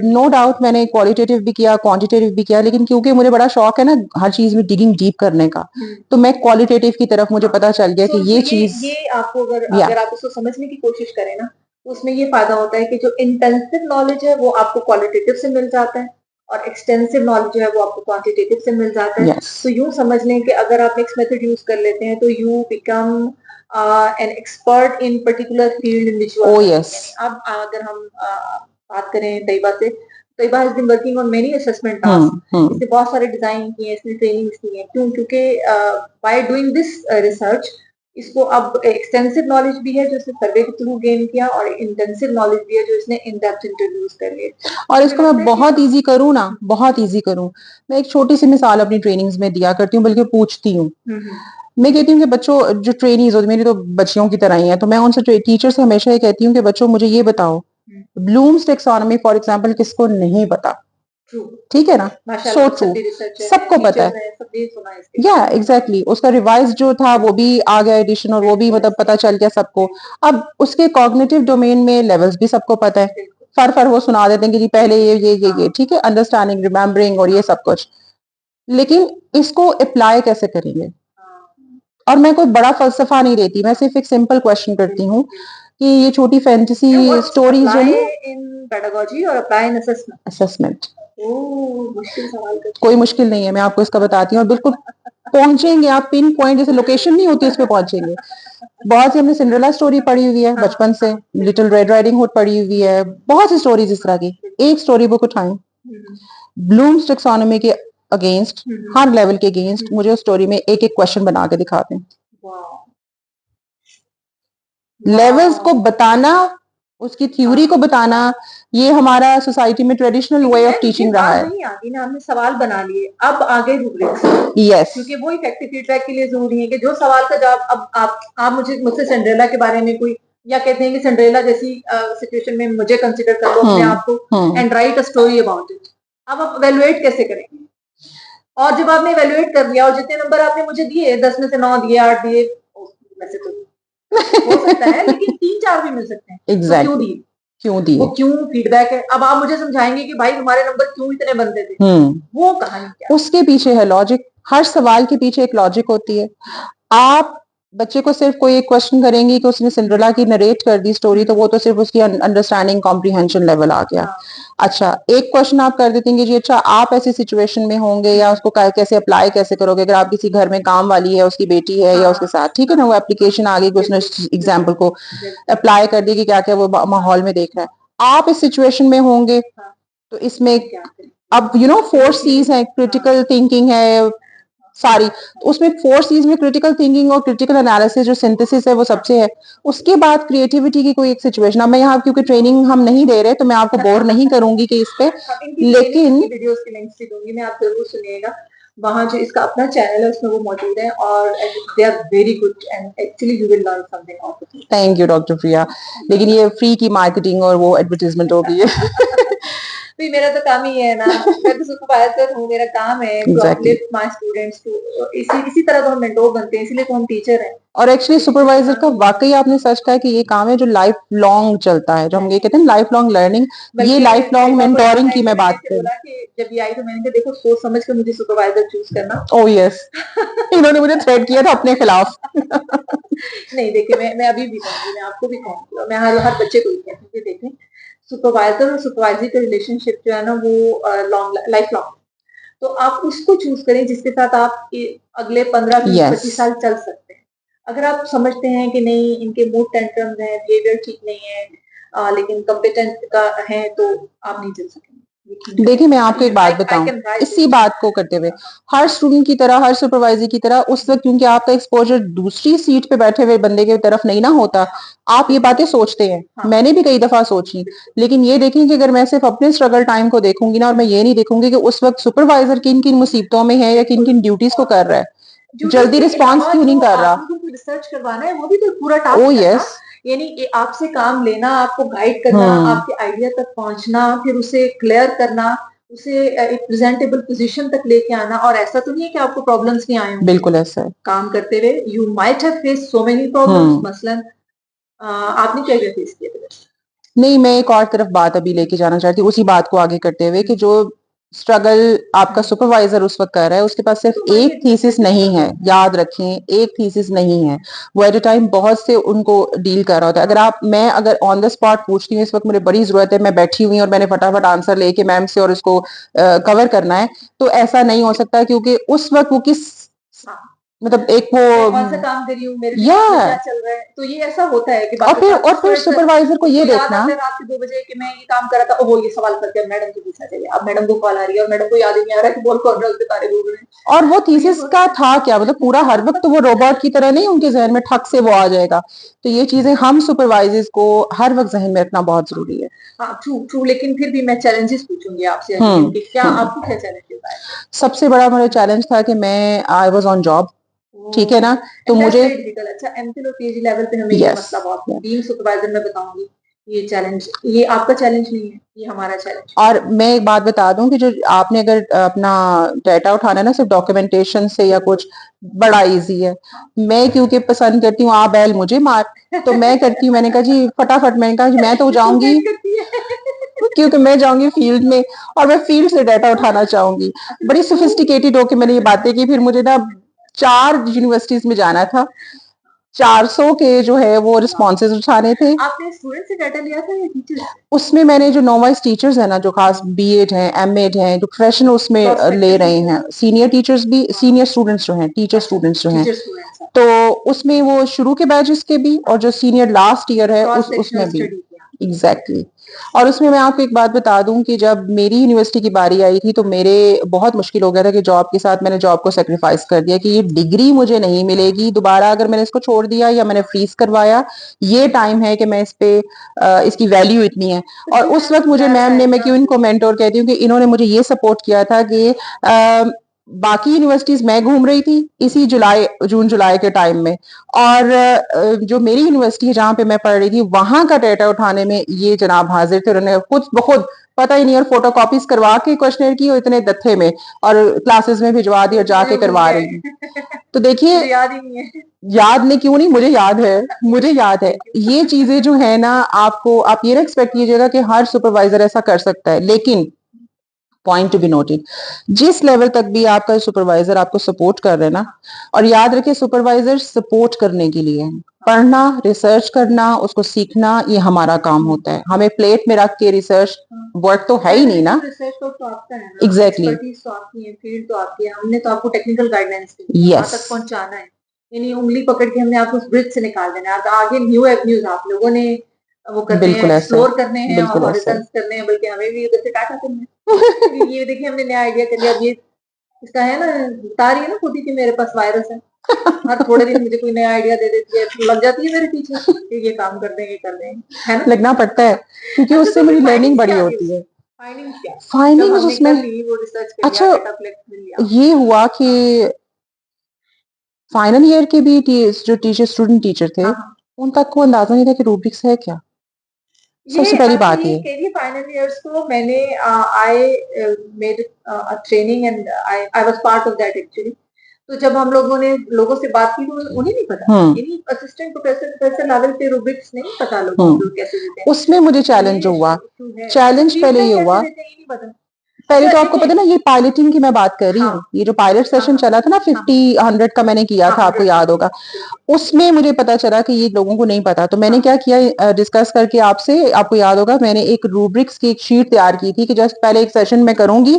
नो डाउट मैंने क्वालिटेटिव भी किया, क्वांटिटेटिव भी किया, लेकिन क्योंकि मुझे बड़ा शौक है ना हर चीज में डिगिंग डीप करने का, तो मैं क्वालिटेटिव की तरफ मुझे पता चल गया कि ये चीज, ये आपको अगर आप उसको समझने की कोशिश करें ना, तो उसमें ये फायदा होता है कि जो इंटेंसिव नॉलेज है वो आपको क्वालिटेटिव से मिल जाता है, और एक्सटेंसिव नॉलेज जो है वो आपको क्वांटिटेटिव से मिल जाता है। तो यूं समझ लें कि अगर आप मिक्स मेथड यूज कर लेते हैं तो you become an expert in particular field in which you are. अब अगर हम बात करें तैयबा से, Tayyaba has been working on many assessment task, इसने बहुत सारे डिजाइन किए, इसने ट्रेनिंग्स की हैं। क्यों? क्योंकि बाय डूइंग दिस रिसर्च इसको अब एक्सटेंसिव नॉलेज भी है जो इसने सर्वे के थ्रू गेन किया, और इंटेंसिव नॉलेज भी है जो इसने इन डेप्थ इंटरव्यूज कर लिए। और इसको मैं बहुत इजी करूँ ना, बहुत इजी करूँ, मैं एक छोटी सी मिसाल अपनी ट्रेनिंग्स में दिया करती हूँ, बल्कि पूछती हूँ। मैं कहती हूँ कि बच्चों, जो ट्रेनीज होती मेरी तो बच्चियों की तरह ही है, तो मैं उनसे टीचर से हमेशा ये कहती हूँ कि बच्चों मुझे ये बताओ, ब्लूम्स टेक्सोनॉमी फॉर एग्जांपल किसको नहीं पता? ठीक है ना, सो ट्रू, सबको पता है। या एग्जैक्टली उसका रिवाइज जो था वो भी आ गया एडिशन, और वो भी मतलब पता चल गया सबको। अब उसके कॉग्निटिव डोमेन में लेवल्स भी सबको पता है, फर वो सुना देते हैं कि जी पहले ये ठीक है, अंडरस्टैंडिंग, रिमेम्बरिंग और ये सब कुछ, लेकिन इसको अप्लाई कैसे करेंगे? और मैं कोई बड़ा फलसफा नहीं देती, मैं सिर्फ एक सिंपल क्वेश्चन करती हूँ कि ये छोटी फैंटेसी स्टोरीज जो है इन पेडागोजी और अप्लाई इन असेसमेंट, मुश्किल सवाल कोई मुश्किल नहीं है, मैं आपको इसका बताती हूँ, और बिल्कुल पहुंचेंगे आप पिन पॉइंट, जैसे लोकेशन नहीं होती उस पर पहुंचेंगे। बहुत सी हमने सिंड्रेला स्टोरी पढ़ी हुई है बचपन से, लिटिल रेड राइडिंग हुड पढ़ी हुई है, बहुत सी स्टोरीज इस तरह की, एक स्टोरी बुक उठाएं ब्लूम्स टेक्सोनॉमी के अगेंस्ट, हर लेवल के अगेंस्ट, मुझे उस स्टोरी में एक एक क्वेश्चन बना के दिखा दें। लेवल्स को बताना, उसकी थ्योरी को बताना, ये हमारा सोसाइटी में ट्रेडिशनल वे ऑफ टीचिंग रहा है। नहीं आगे ना, हमने सवाल बना लिए, अब आगे रूब्रिक्स। यस, क्योंकि वो इफेक्टिव फीडबैक के लिए जरूरी है कि जो सवाल का जवाब अब आप मुझसे सिंड्रेला के बारे में कोई, या कहते हैं कि सिंड्रेला जैसी सिचुएशन में मुझे कंसीडर कर लो अपने आप को, and right a story about it. अब आप इवैल्यूएट कैसे करेंगे? और जब आपने इवैल्यूएट कर लिया और जितने नंबर आपने मुझे दिए, 10 में से 9 दिए, 8 दिए, वैसे तो हो सकता है, लेकिन 3-4 भी मिल सकते हैं। exactly. तो क्यों दिए? क्यों दिए? वो क्यों फीडबैक है। अब आप मुझे समझाएंगे कि भाई तुम्हारे नंबर क्यों इतने बनते थे, वो कहानी क्या? उसके पीछे है लॉजिक, हर सवाल के पीछे एक लॉजिक होती है। आप बच्चे को सिर्फ कोई एक क्वेश्चन करेंगी कि उसने सिंड्रेला की नरेट कर दी स्टोरी, तो वो तो सिर्फ उसकी अंडरस्टैंडिंग कॉम्प्रिहेंशन लेवल आ गया। अच्छा, एक क्वेश्चन आप कर देते हैं जी, अच्छा आप ऐसी सिचुएशन में होंगे या उसको कैसे अप्लाई कैसे करोगे, अगर आप किसी घर में काम वाली है, उसकी बेटी है या उसके साथ, ठीक है ना, वो एप्लीकेशन आ गई कि उसने एग्जाम्पल को अप्लाई कर दी कि क्या क्या वो माहौल में देख रहा है, आप इस सिचुएशन में होंगे तो इसमें अब फोर सीज है, क्रिटिकल थिंकिंग है सारी, तो उसमें फोर सीज में क्रिटिकल थिंकिंग और क्रिटिकल एनालिसिस जो सिंथेसिस है वो सबसे है। उसके बाद क्रिएटिविटी की कोई एक सिचुएशन, अब मैं यहाँ क्योंकि ट्रेनिंग हम नहीं दे रहे तो मैं आपको बोर नहीं करूंगी कि इस पे, लेकिन वीडियोस की लिंक्स भी दूंगी मैं, आप जरूर सुनिएगा। वहां जो इसका अपना चैनल है उसमें वो मौजूद है और they are very good and actually you will learn something out of it. Thank you doctor Priya, लेकिन ये फ्री की मार्केटिंग और वो एडवर्टाइजमेंट हो गई है। तो मेरा तो काम ही है ना, मैं तो सुपरवाइजर हूँ, मेरा काम है to uplift my students to, इसी तरह तो हम मेंटोर बनते हैं, इसलिए तो हम टीचर हैं। और एक्चुअली सुपरवाइजर का वाकई आपने सच कहा कि ये काम है जो लाइफ लॉन्ग चलता है, जो हम ये कहते हैं लाइफ लॉन्ग लर्निंग, ये लाइफ लॉन्ग मेंटोरिंग की मैं बात कर रही हूँ। जब ये आई तो मैंने कहा देखो सोच समझ कर मुझे सुपरवाइजर चूज करना। ओह यस, इन्होंने मुझे थ्रेट किया था अपने खिलाफ। नहीं देखिए, मैं अभी भी कहूंगी, मैं आपको भी कहूंगी, मैं हर बच्चे को भी कहती हूँ, देखें सुपरवाइजर और सुपरवाइजरी का रिलेशनशिप जो है ना वो लॉन्ग लाइफ लॉन्ग, तो आप उसको चूज करें जिसके साथ आप अगले 15-20-25 साल चल सकते हैं। अगर आप समझते हैं कि नहीं इनके मूड टेंट्रम्स हैं, बिहेवियर ठीक नहीं है, लेकिन कॉम्पिटेंट का है, तो आप नहीं चल सकेंगे। देखिए मैं आपको एक बात बताऊं, इसी बात को करते हुए हर स्टूडेंट की तरह, हर सुपरवाइजर की तरह उस वक्त, क्योंकि आपका एक्सपोजर दूसरी सीट पे बैठे हुए बंदे की तरफ नहीं ना होता, आप ये बातें सोचते हैं, मैंने भी कई दफा सोची, लेकिन ये देखें कि अगर मैं सिर्फ अपने स्ट्रगल टाइम को देखूंगी ना, और मैं ये नहीं देखूंगी कि उस वक्त सुपरवाइजर किन किन मुसीबतों में है या किन किन ड्यूटीज को कर रहा है, जल्दी रिस्पॉन्स क्यों नहीं कर रहा, रिसर्च करवाना है वो भी तो पूरा टास्क है। यस, यानी आपसे काम लेना, आपको गाइड करना, आपके आइडिया तक पहुंचना, फिर उसे क्लियर करना, उसे एक प्रेजेंटेबल पोजीशन तक लेके आना, और ऐसा तो नहीं है कि आपको प्रॉब्लम्स नहीं आए होंगे, बिल्कुल ऐसा है, काम करते हुए you might have face so many problems, मसलन आपने क्या क्या फेस किए थे? नहीं, मैं एक और तरफ बात अभी लेके जाना चाहती हूँ, उसी बात को आगे करते हुए कि जो स्ट्रगल आपका सुपरवाइजर उस वक्त कर रहा है, उसके पास सिर्फ एक थीसिस नहीं है, याद रखें, एक थीसिस नहीं है, वो एट अ टाइम बहुत से उनको डील कर रहा होता है। मैं अगर ऑन द स्पॉट पूछती हूँ इस वक्त मुझे बड़ी जरूरत है, मैं बैठी हुई और मैंने फटाफट आंसर लेके मैम से और इसको कवर करना है, तो ऐसा नहीं हो सकता, क्योंकि उस वक्त वो किस मतलब एक वो कौन सा काम कर रही हूँ, मेरे क्या चल रहा है, तो ये ऐसा होता है कि और फिर सुपरवाइजर को ये देखना रात के 2 बजे कि मैं ये काम कर रहा था, वो ये सवाल करके मैडम को पूछना चाहिए, अब मैडम को कॉल आ रही है और मैडम को याद ही नहीं आ रहा है कि बोल कौन रहा है, तारे बोल रहे हैं, और वो थीसिस का था क्या, मतलब पूरा हर वक्त तो वो रोबोट की तरह नहीं उनके जहन में ठक से वो आ जाएगा, तो ये चीजें हम सुपरवाइजर्स को हर वक्त जहन में रखना बहुत जरूरी है। हाँ ट्रू, लेकिन फिर भी मैं चैलेंजेस पूछूंगी आपसे कि क्या आपको क्या चैलेंजेस आए? सबसे बड़ा मेरा चैलेंज था कि मैं आई वाज ऑन जॉब, ठीक है ना, तो मुझे अच्छा एमफिल और पीएचडी लेवल पे हमें ये मसला बहुत, बीइंग सुपरवाइजर मैं बताऊंगी ये चैलेंज, ये आपका चैलेंज नहीं है, ये हमारा चैलेंज। और मैं एक बात बता दूं कि जो आपने अगर अपना डाटा उठाना है ना सिर्फ डॉक्यूमेंटेशन से या कुछ, बड़ा इजी है, मैं क्योंकि पसंद करती हूँ आ बैल मुझे मार, तो मैं करती हूँ, मैंने कहा जी फटाफट, मैंने कहा मैं तो जाऊंगी क्योंकि मैं जाऊंगी फील्ड में और मैं फील्ड से डाटा उठाना चाहूंगी, बड़ी सोफिस्टिकेटेड होके मैंने ये बातें की, फिर मुझे ना 4 यूनिवर्सिटीज में जाना था, 400 के जो है वो रिस्पॉन्सेज उठाने थे। आपने स्टूडेंट से डाटा लिया था या टीचर से? उसमें मैंने जो नॉवाइस टीचर्स है ना, जो खास बीएड हैं, एमएड हैं, जो प्रोफेशनल उसमें ले रहे हैं, सीनियर टीचर्स भी, सीनियर स्टूडेंट्स जो हैं, टीचर स्टूडेंट्स जो हैं, तो उसमें वो शुरू के बैचेस के भी और जो सीनियर लास्ट ईयर है उसमें भी, एग्जैक्टली। और उसमें मैं आपको एक बात बता दूं कि जब मेरी यूनिवर्सिटी की बारी आई थी तो मेरे बहुत मुश्किल हो गया था कि जॉब के साथ मैंने जॉब को सेक्रीफाइस कर दिया कि ये डिग्री मुझे नहीं मिलेगी दोबारा अगर मैंने इसको छोड़ दिया या मैंने फ्रीज करवाया, ये टाइम है कि मैं इस पे इसकी वैल्यू इतनी है। और उस वक्त मुझे मैम ने, मैं क्यों इनको मेंटोर कहती हूँ कि इन्होंने मुझे ये सपोर्ट किया था कि बाकी यूनिवर्सिटीज मैं घूम रही थी इसी जून जुलाई के टाइम में, और जो मेरी यूनिवर्सिटी है जहाँ पे मैं पढ़ रही थी वहां का डेटा उठाने में ये जनाब हाजिर थे, उन्होंने खुद बहुत पता ही नहीं और फोटो कॉपीज करवा के क्वेश्चनर की और इतने दत्थे में और क्लासेस में भिजवा दी और जाके करवा रही हूँ। तो देखिए याद ही नहीं है, याद नहीं क्यों नहीं, मुझे याद है, मुझे याद है। ये चीजें जो है ना, आपको आप ये ना एक्सपेक्ट कीजिएगा कि हर सुपरवाइजर ऐसा कर सकता है, लेकिन पॉइंट टू बी नोटेड। जिस लेवल तक भी आपका सुपरवाइजर आपको सपोर्ट कर रहे हैं ना, और याद रखिए सुपरवाइजर सपोर्ट करने के लिए है। पढ़ना, रिसर्च करना, उसको सीखना, ये हमारा काम होता है। हमें प्लेट में रख के रिसर्च वर्क तो है ही नहीं ना। रिसर्च तो आपका है ना, एग्जैक्टली, एक्सपर्टीज तो आपकी है, फील्ड तो आपकी है। हमने तो आपको टेक्निकल गाइडेंस दी, वहां तक पहुंचाना है। यानी उंगली पकड़ के हमने आपको उस ब्रिज से निकाल देना है। आगे न्यू एवेन्यूज आप लोगों ने वो करने हैं, एक्सप्लोर करने हैं और हॉरिजॉन्स करने हैं, बल्कि हमें भी उधर से टाटा करना है। ये देखिए हमने नया आइडिया कर लिया। अब ये इसका है ना, बता रही है ना खुद ही कि मेरे पास वायरस है। हर थोड़े दिन मुझे कोई नया आइडिया दे देती है, लग जाती है मेरे पीछे कि ये काम कर देंगे, कर देंगे, है ना। लगना पड़ता है क्योंकि उससे मेरी लर्निंग बड़ी होती है। फाइंडिंग्स उसमें वो रिसर्च कर अच्छा लिया, ये हुआ कि फाइनल ईयर के भी जो टीचर स्टूडेंट टीचर थे, उन तक को अंदाजा नहीं था कि रूब्रिक्स है क्या। सबसे पहली बात ये फाइनल ईयर्स को मैंने I made a training and I was part of that actually. तो जब हम लोगों ने लोगों से बात की तो उन्हें नहीं पता, यानी असिस्टेंट प्रोफेसर लेवल पे रूब्रिक्स नहीं पता लोगों को कैसे देते हैं। उसमें मुझे चैलेंज हुआ। चैलेंज पहले ये हुआ, पहले तो आपको पता ना ये पायलटिंग की मैं बात कर रही हूँ। ये जो पायलट सेशन चला था ना 50-100 का मैंने किया था, आपको याद होगा। उसमें मुझे पता चला कि ये लोगों को नहीं पता, तो मैंने क्या किया, डिस्कस करके आपसे, आपको याद होगा मैंने एक रूब्रिक्स की एक शीट तैयार की थी कि जस्ट पहले एक सेशन में करूंगी।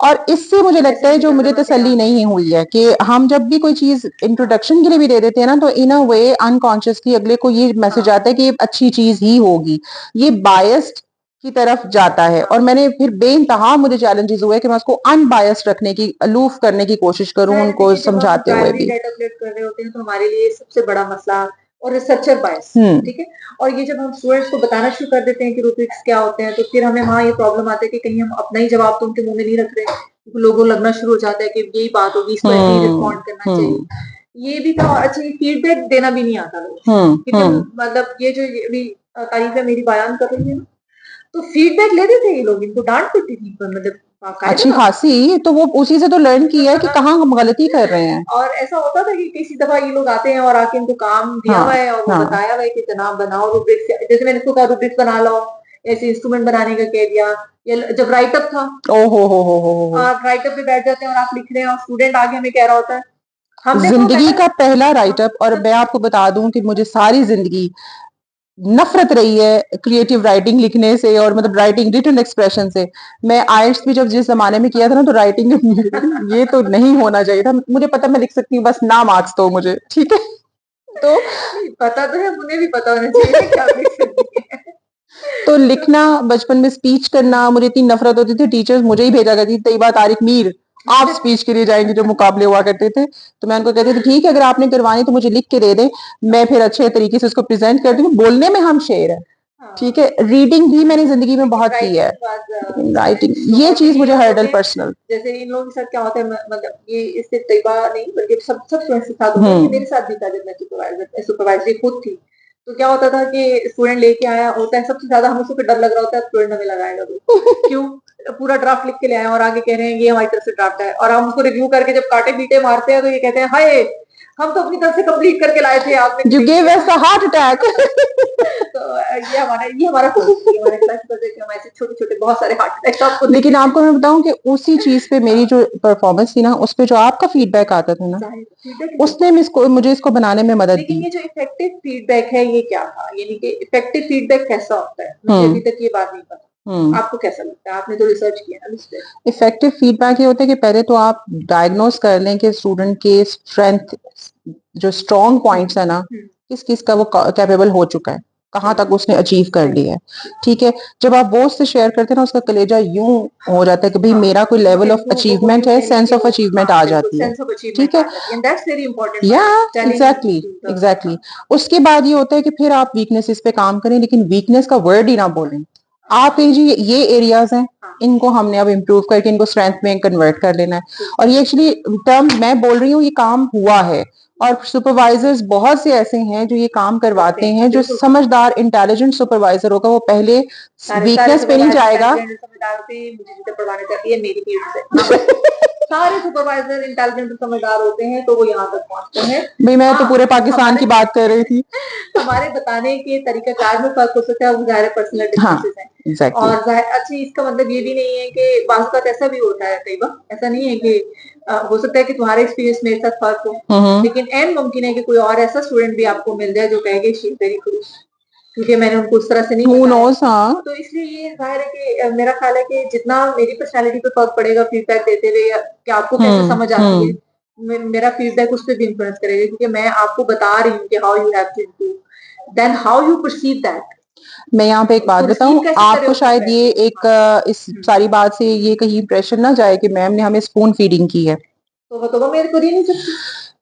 और इससे मुझे लगता है जो मुझे तसल्ली नहीं हुई है कि हम जब भी कोई चीज इंट्रोडक्शन के लिए भी दे देते हैं ना, तो इन अ वे अनकॉन्शियसली अगले को ये मैसेज आता है कि ये अच्छी चीज ही होगी, ये बायस्ड की तरफ जाता है। और मैंने फिर बेइंतहा मुझे चैलेंजेस हुए कि मैं उसको अनबायस्ड रखने की, अलूफ करने की कोशिश करूं, उनको समझाते हुए भी। कर रहे होते हैं तो हमारे लिए सबसे बड़ा मसला और रिसर्चर बायस, ठीक है। और ये जब हम स्टूडेंट्स को बताना शुरू कर देते हैं कि रूब्रिक्स क्या होते हैं, तो फिर हमें वहाँ ये प्रॉब्लम आती है कि कहीं हम अपना ही जवाब तो उनके मुंह में नहीं रख रहे, लोगों लगना शुरू हो जाता है कि यही बात होगी, इसको ऐसे ही रिस्पॉन्ड करना चाहिए। ये भी था। अच्छा, ये फीडबैक देना भी नहीं आता लोगों, मतलब ये जो तारीफ मेरी बयान कर रही है ना, तो फीडबैक लेते थे ये लोग, इनको डांट पड़ती थी, मतलब अच्छी खासी। तो वो उसी से तो लर्न किया है कि कहाँ हम गलती कर रहे हैं। और ऐसा होता था कि किसी दफा ये लोग आते हैं और आके इनको काम दिया हुआ है और वो बताया हुआ है कि जनाब बनाओ रूब्रिक्स, जैसे मैंने इसको कहा रूब्रिक्स बना लो, ऐसे इंस्ट्रूमेंट बनाने का कह दिया। या जब राइटअप था, आप राइटअप पे बैठ जाते हैं और आप लिख रहे हैं और स्टूडेंट आगे हमें कह रहा होता है जिंदगी का पहला राइटअप। और मैं आपको बता दूं कि मुझे सारी जिंदगी नफरत रही है क्रिएटिव राइटिंग लिखने से, और मतलब राइटिंग रिटन एक्सप्रेशन से। मैं आइल्स भी जब जिस जमाने में किया था ना, तो राइटिंग ये तो नहीं होना चाहिए था। मुझे पता मैं लिख सकती हूँ, बस ना मार्क्स दो मुझे, ठीक है। तो पता तो है, मुझे भी पता होना चाहिए क्या लिख सकती है। तो लिखना, बचपन में स्पीच करना, मुझे इतनी नफरत होती थी, टीचर्स मुझे ही भेजा करती थी, तैयबा तारिक मीर आप स्पीच के लिए जाएंगे, जो मुकाबले हुआ करते थे। तो मैं उनको कहती थी ठीक है, अगर आपने करवानी तो मुझे लिख के दे दें, मैं फिर अच्छे तरीके से उसको प्रेजेंट करती हूँ। बोलने में हम शेर है, ठीक है। रीडिंग भी मैंने जिंदगी में बहुत की है, राइटिंग ये चीज मुझे हर्डल पर्सनल। जैसे इन लोगों के साथ क्या होता है, मतलब ये इससे तैयबा नहीं बल्कि सब स्टूडेंट्स के साथ होता है, मेरे साथ भी था जब मैं सुपरवाइजर खुद थी। तो क्या होता था कि स्टूडेंट लेके आया होता है, सबसे ज्यादा हमें उसको डर लग रहा होता है स्टूडेंट हमें लगाएगा क्यों, पूरा ड्राफ्ट लिख के ले आए और आगे कह रहे हैं ये हमारी तरफ से ड्राफ्ट है, और हम उसको रिव्यू करके जब काटे पीटे मारते हैं तो ये कहते हैं हाय हम तो अपनी तरफ से कंप्लीट करके लाए थे, आपने you give us a heart attack. तो ये हमारा छोटे-छोटे बहुत सारे हार्ट अटैक्स आपको। लेकिन आपको मैं बताऊं कि उसी चीज पे मेरी जो परफॉर्मेंस थी ना, उस पे जो आपका फीडबैक आता था ना, उसने मुझे इसको बनाने में मदद दी। लेकिन ये जो इफेक्टिव फीडबैक है ये क्या था, यानी कि इफेक्टिव फीडबैक कैसा होता है, मुझे अभी तक ये बात नहीं पता। आपको कैसा लगता है, आपने तो रिसर्च किया ना इस पे। इफेक्टिव फीडबैक ये होता है कि पहले तो आप डायग्नोज कर लें कि स्टूडेंट के स्ट्रेंथ, जो स्ट्रॉन्ग पॉइंट्स है ना, किस किस का वो कैपेबल हो चुका है, कहाँ तक उसने अचीव कर लिया है, ठीक है। जब आप वो उससे शेयर करते हैं ना, उसका कलेजा यूं हो जाता है कि भाई मेरा कोई लेवल ऑफ अचीवमेंट है, सेंस ऑफ अचीवमेंट आ जाती है, ठीक है। या एग्जैक्टली। उसके बाद ये होता है कि फिर आप वीकनेसेस पे काम करें, लेकिन वीकनेस का वर्ड ही ना बोलें। आप कहें जी ये एरियाज हैं, इनको हमने अब इम्प्रूव करके इनको स्ट्रेंथ में कन्वर्ट कर लेना है। और ये एक्चुअली टर्म मैं बोल रही हूँ, ये काम हुआ है। और सुपरवाइजर्स बहुत से ऐसे हैं जो ये काम करवाते हैं, जो समझदार इंटेलिजेंट सुपरवाइजर होगा वो पहले वीकनेस पे नहीं जाएगा। समझदार थे, मुझे जिसे पढ़ाना चाहती है मेरी फील्ड से। सारे सुपरवाइजर इंटेलिजेंट समझदार होते हैं तो वो यहाँ तक पहुंचते हैं। भाई मैं तो पूरे पाकिस्तान की बात कर रही थी। हमारे बताने के तरीकाकार में फर्क हो सकता है, वो ज़ाहिर पर्सनल डिफरेंसेस हैं। एग्जैक्टली। और अच्छा, इसका मतलब ये भी नहीं है कि बाज़ वक़्त ऐसा भी होता है, कई बार ऐसा नहीं है कि हो सकता है कि तुम्हारे एक्सपीरियंस मेरे साथ फर्क हो, लेकिन एन मुमकिन है कि कोई और ऐसा स्टूडेंट भी आपको मिल जाए जो कहेगा शी इज वेरी गुड, क्योंकि मैंने उनको उस तरह से नहीं बताया। हाँ। तो इसलिए ये जाहिर है कि मेरा ख्याल है कि जितना मेरी पर्सनालिटी पे फर्क पड़ेगा फीडबैक देते हुए कि आपको कैसे समझ आती है, मेरा फीडबैक उस पर भी इन्फ्लुएंस करेगा, क्योंकि मैं आपको बता रही हूँ कि how you have to improve, then how you perceive that. मैं यहाँ पे एक बात बताऊं, आपको शायद ये एक इस सारी बात से ये कहीं प्रेशर ना जाए कि मैम ने हमें स्पून फीडिंग की है। तो मेरे को नहीं सकती,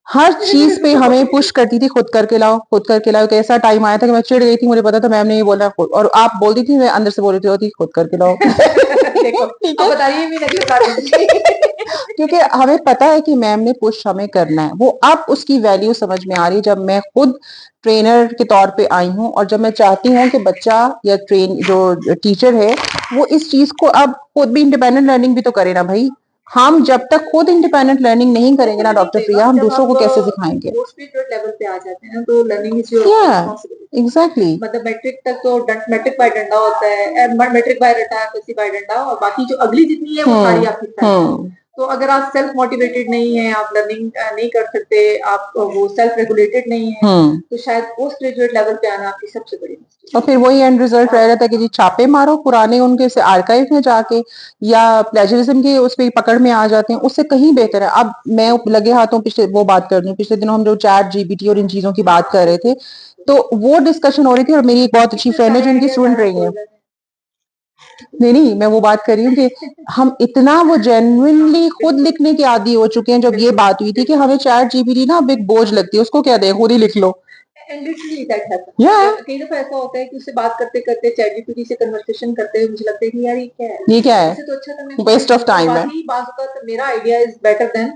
हर चीज पे हमें पुश करती थी, खुद करके लाओ खुद करके लाओ। तो ऐसा टाइम आया था कि मैं चिढ़ गई थी, मुझे पता था मैम ने ये बोला, और आप बोलती थी, मैं अंदर से बोल रही थी खुद करके लाओ। देखो, ठीक है, बताइए भी अगले बार। क्योंकि हमें पता है कि मैम ने पुश हमें करना है, वो अब उसकी वैल्यू समझ में आ रही है जब मैं खुद ट्रेनर के तौर पे आई हूँ, और जब मैं चाहती हूँ कि बच्चा या ट्रेन जो टीचर है वो इस चीज को अब खुद भी इंडिपेंडेंट लर्निंग भी तो करे ना भाई। हम जब तक खुद इंडिपेंडेंट लर्निंग नहीं करेंगे ना डॉक्टर प्रिया, हम दूसरों को कैसे सिखाएंगे? लेवल पे आ जाते हैं तो learning is your responsibility. Exactly. मतलब मैट्रिक तक तो मैट्रिक बाय डंडा होता है, मैट्रिक बाय रटा, एफएससी बाय डंडा, और बाकी जो अगली जितनी है वो सारी आपकी है। तो अगर आप सेल्फ मोटिवेटेड नहीं है, आप लर्निंग नहीं कर सकते, आप वो सेल्फ रेगुलेटेड नहीं है, तो शायद पोस्ट ग्रेजुएट लेवल पे आना आपकी सबसे बड़ी और फिर वही एंड रिजल्ट रह रहा था कि जी छापे मारो पुराने उनके से आर्काइव में जाके, या प्लेजरिज्म के उस पे पकड़ में आ जाते हैं, उससे कहीं बेहतर है। अब मैं लगे हाथों पिछले वो बात कर रही हूँ, पिछले दिनों हम जो चैट जीपीटी और इन चीजों की बात कर रहे थे, तो वो डिस्कशन हो रही थी, और मेरी एक बहुत अच्छी फ्रेंड है जो इनकी स्टूडेंट रही है। नहीं, मैं वो बात कर रही हूँ कि हम इतना वो जेन्युइनली खुद लिखने के आदी हो चुके हैं। जब ये बात हुई थी कि हमें चैट जीपीटी ना अब एक बोझ लगती है, उसको क्या दे, खुद ही लिख लो। कई दफा ऐसा होता है कि उससे बात करते करते चैट जीपीटी से कन्वर्सेशन करते हुए मुझे लगता है कि यार ये क्या है, इससे तो अच्छा था मैं वेस्ट ऑफ टाइम है। मेरा idea is better than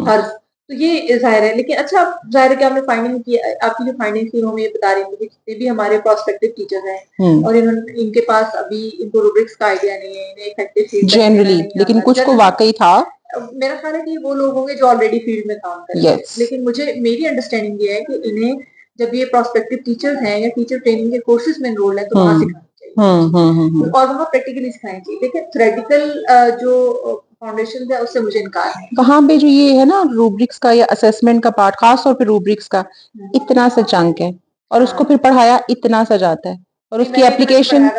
hers. तो ये जाहिर है, लेकिन अच्छा जाहिर है कि आपने फाइंडिंग की, आपकी जो फाइंडिंग थी वो ये बता रही थी कि जितने भी हमारे प्रोस्पेक्टिव टीचर्स हैं और इनके पास अभी इनको रूब्रिक्स का आइडिया नहीं है, इन्हें इफेक्टिव फीडबैक जनरली, लेकिन कुछ को वाकई था। मेरा ख्याल है कि वो लोग होंगे जो ऑलरेडी फील्ड में काम कर रहे हैं। लेकिन मुझे मेरी अंडरस्टैंडिंग ये है कि इन्हें जब ये प्रोस्पेक्टिव टीचर्स हैं या टीचर ट्रेनिंग के कोर्सेज में एनरोल्ड है तो वहां सिखाना चाहिए, और वहां प्रैक्टिकली सिखाना चाहिए। लेकिन थ्योरेटिकल जो फाउंडेशन है उससे मुझे इनकार है। वहां पे जो ये है ना रूब्रिक्स का या असेसमेंट का पार्ट, खास तौर पे रूब्रिक्स का इतना सा चंक है, और उसको फिर पढ़ाया इतना सा जाता है, और उसकी एप्लीकेशन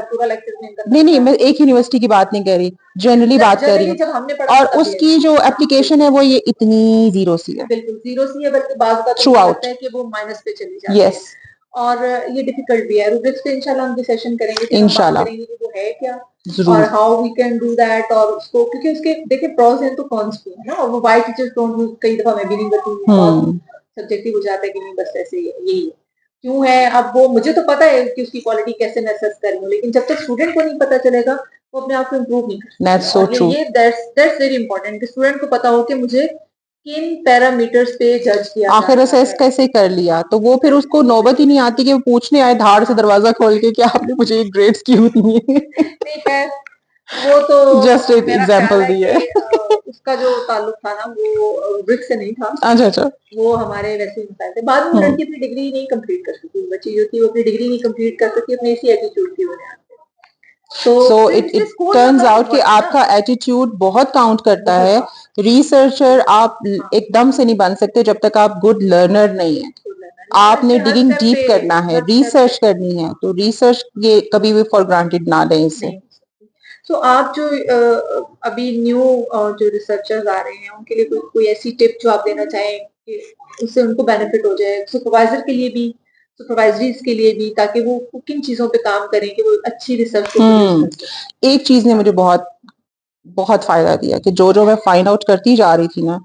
नहीं, मैं एक यूनिवर्सिटी की बात नहीं कर रही, जनरली बात कर रही हूँ। और उसकी जो एप्लीकेशन है वो ये इतनी जीरो सी है, बिल्कुल जीरो सी है, बल्कि बात थ्रू आउट है कि वो माइनस पे चली जाती है। और ये डिफिकल्ट भी है। रूब्रिक्स पे इंशाल्लाह हम डिस्कशन करेंगे, इंशाल्लाह करेंगे कि वो है क्या और how we can do that, और उसको क्योंकि उसके देखिए प्रोस एंड तो कॉन्स भी है ना, और वो वाई टीचर्स डोंट यूज, कई दफा मैं भी नहीं करती हूँ, सब्जेक्टिव हो जाता है कि नहीं बस ऐसे यही है क्यों है। अब वो मुझे तो पता है कि उसकी क्वालिटी कैसे मैं असेस कर रही हूँ, लेकिन जब तक स्टूडेंट को नहीं पता चलेगा वो अपने आप को इम्प्रूव नहीं कर सकता। ये दैट्स वेरी इंपॉर्टेंट कि स्टूडेंट को पता हो कि मुझे किन पैरामीटर्स पे जज किया आखिर असेस कैसे कर लिया, तो वो फिर उसको नौबत ही नहीं आती कि वो पूछने आए धाड़ से दरवाजा खोल के कि आपने मुझे ग्रेड्स क्यों दिए। ठीक है, वो तो जस्ट एक एग्जांपल दी है। उसका जो ताल्लुक था ना वो रूब्रिक से नहीं था। अच्छा, वो हमारे वैसे मिसाल थे। बाद में लड़की अपनी डिग्री नहीं कंप्लीट कर सकी, बच्ची जो थी वो अपनी डिग्री नहीं कंप्लीट कर सकी अपने इसी एटीट्यूड की वजह से। सो इट टर्न्स आउट कि आपका एटीट्यूड बहुत काउंट करता है। रिसर्चर आप एकदम से नहीं बन सकते जब तक आप गुड लर्नर नहीं है। आपने डिगिंग डीप करना है, रिसर्च करनी है, तो रिसर्च ये कभी भी फॉर ग्रांटेड ना लें इसे। तो आप जो अभी न्यू जो रिसर्चर्स आ रहे हैं उनके लिए कोई ऐसी टिप जो आप देना चाहें कि उससे उनको बेनिफिट हो जाए, सुपरवाइजर के लिए भी, सुपरवाइजरीज के लिए भी, ताकि वो किन चीजों पे काम करें कि वो अच्छी रिसर्च को एक चीज ने मुझे बहुत बहुत फायदा दिया कि जो मैं फाइंड आउट करती जा रही थी ना,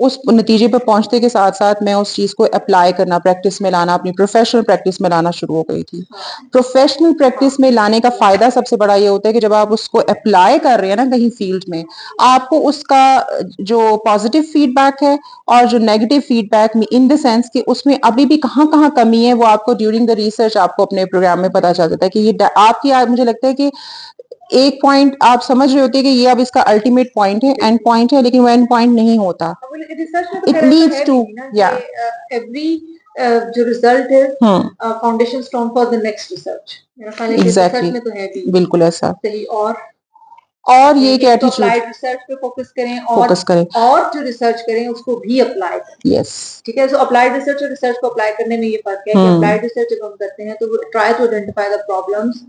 उस नतीजे पे पहुंचते के साथ-साथ मैं उस चीज़ को अप्लाई करना, प्रैक्टिस में लाना, अपनी प्रोफेशनल प्रैक्टिस में लाना शुरू हो गई थी। प्रोफेशनल प्रैक्टिस में लाने का फ़ायदा सबसे बड़ा ये होता है कि जब आप उसको अप्लाई कर रहे हैं ना कहीं फील्ड में, आपको उसका जो पॉज़िटिव फीडबैक है और जो नेगेटिव फीडबैक में इन द सेंस कि उसमें अभी भी कहाँ-कहाँ कमी है, वो आपको ड्यूरिंग द रिसर्च आपको अपने प्रोग्राम में पता चल जाता है कि ये ड आपकी मुझे लगता है कि एक पॉइंट आप समझ रहे होते हैं कि ये अब इसका अल्टीमेट पॉइंट है, एंड पॉइंट है, लेकिन वो एंड पॉइंट नहीं होता। रिसर्च में तो इट खैर ऐसा लीड्स है टू भी ना या कि एवरी जो रिजल्ट है foundation stone for the next research. मेरा ख्याल है कि रिसर्च एग्जैक्टली में तो है भी बिल्कुल ऐसा। सही। और ये एक इसको एटीट्यूड अप्लाइड रिसर्च पे फोकस करें फोकस करें। और जो रिसर्च करें उसको भी अप्लाई करें। यस ठीक है, सो अप्लाइड रिसर्च और रिसर्च को अप्लाई करने में ये फर्क है कि अप्लाइड रिसर्च जब हम करते हैं तो try to identify the problems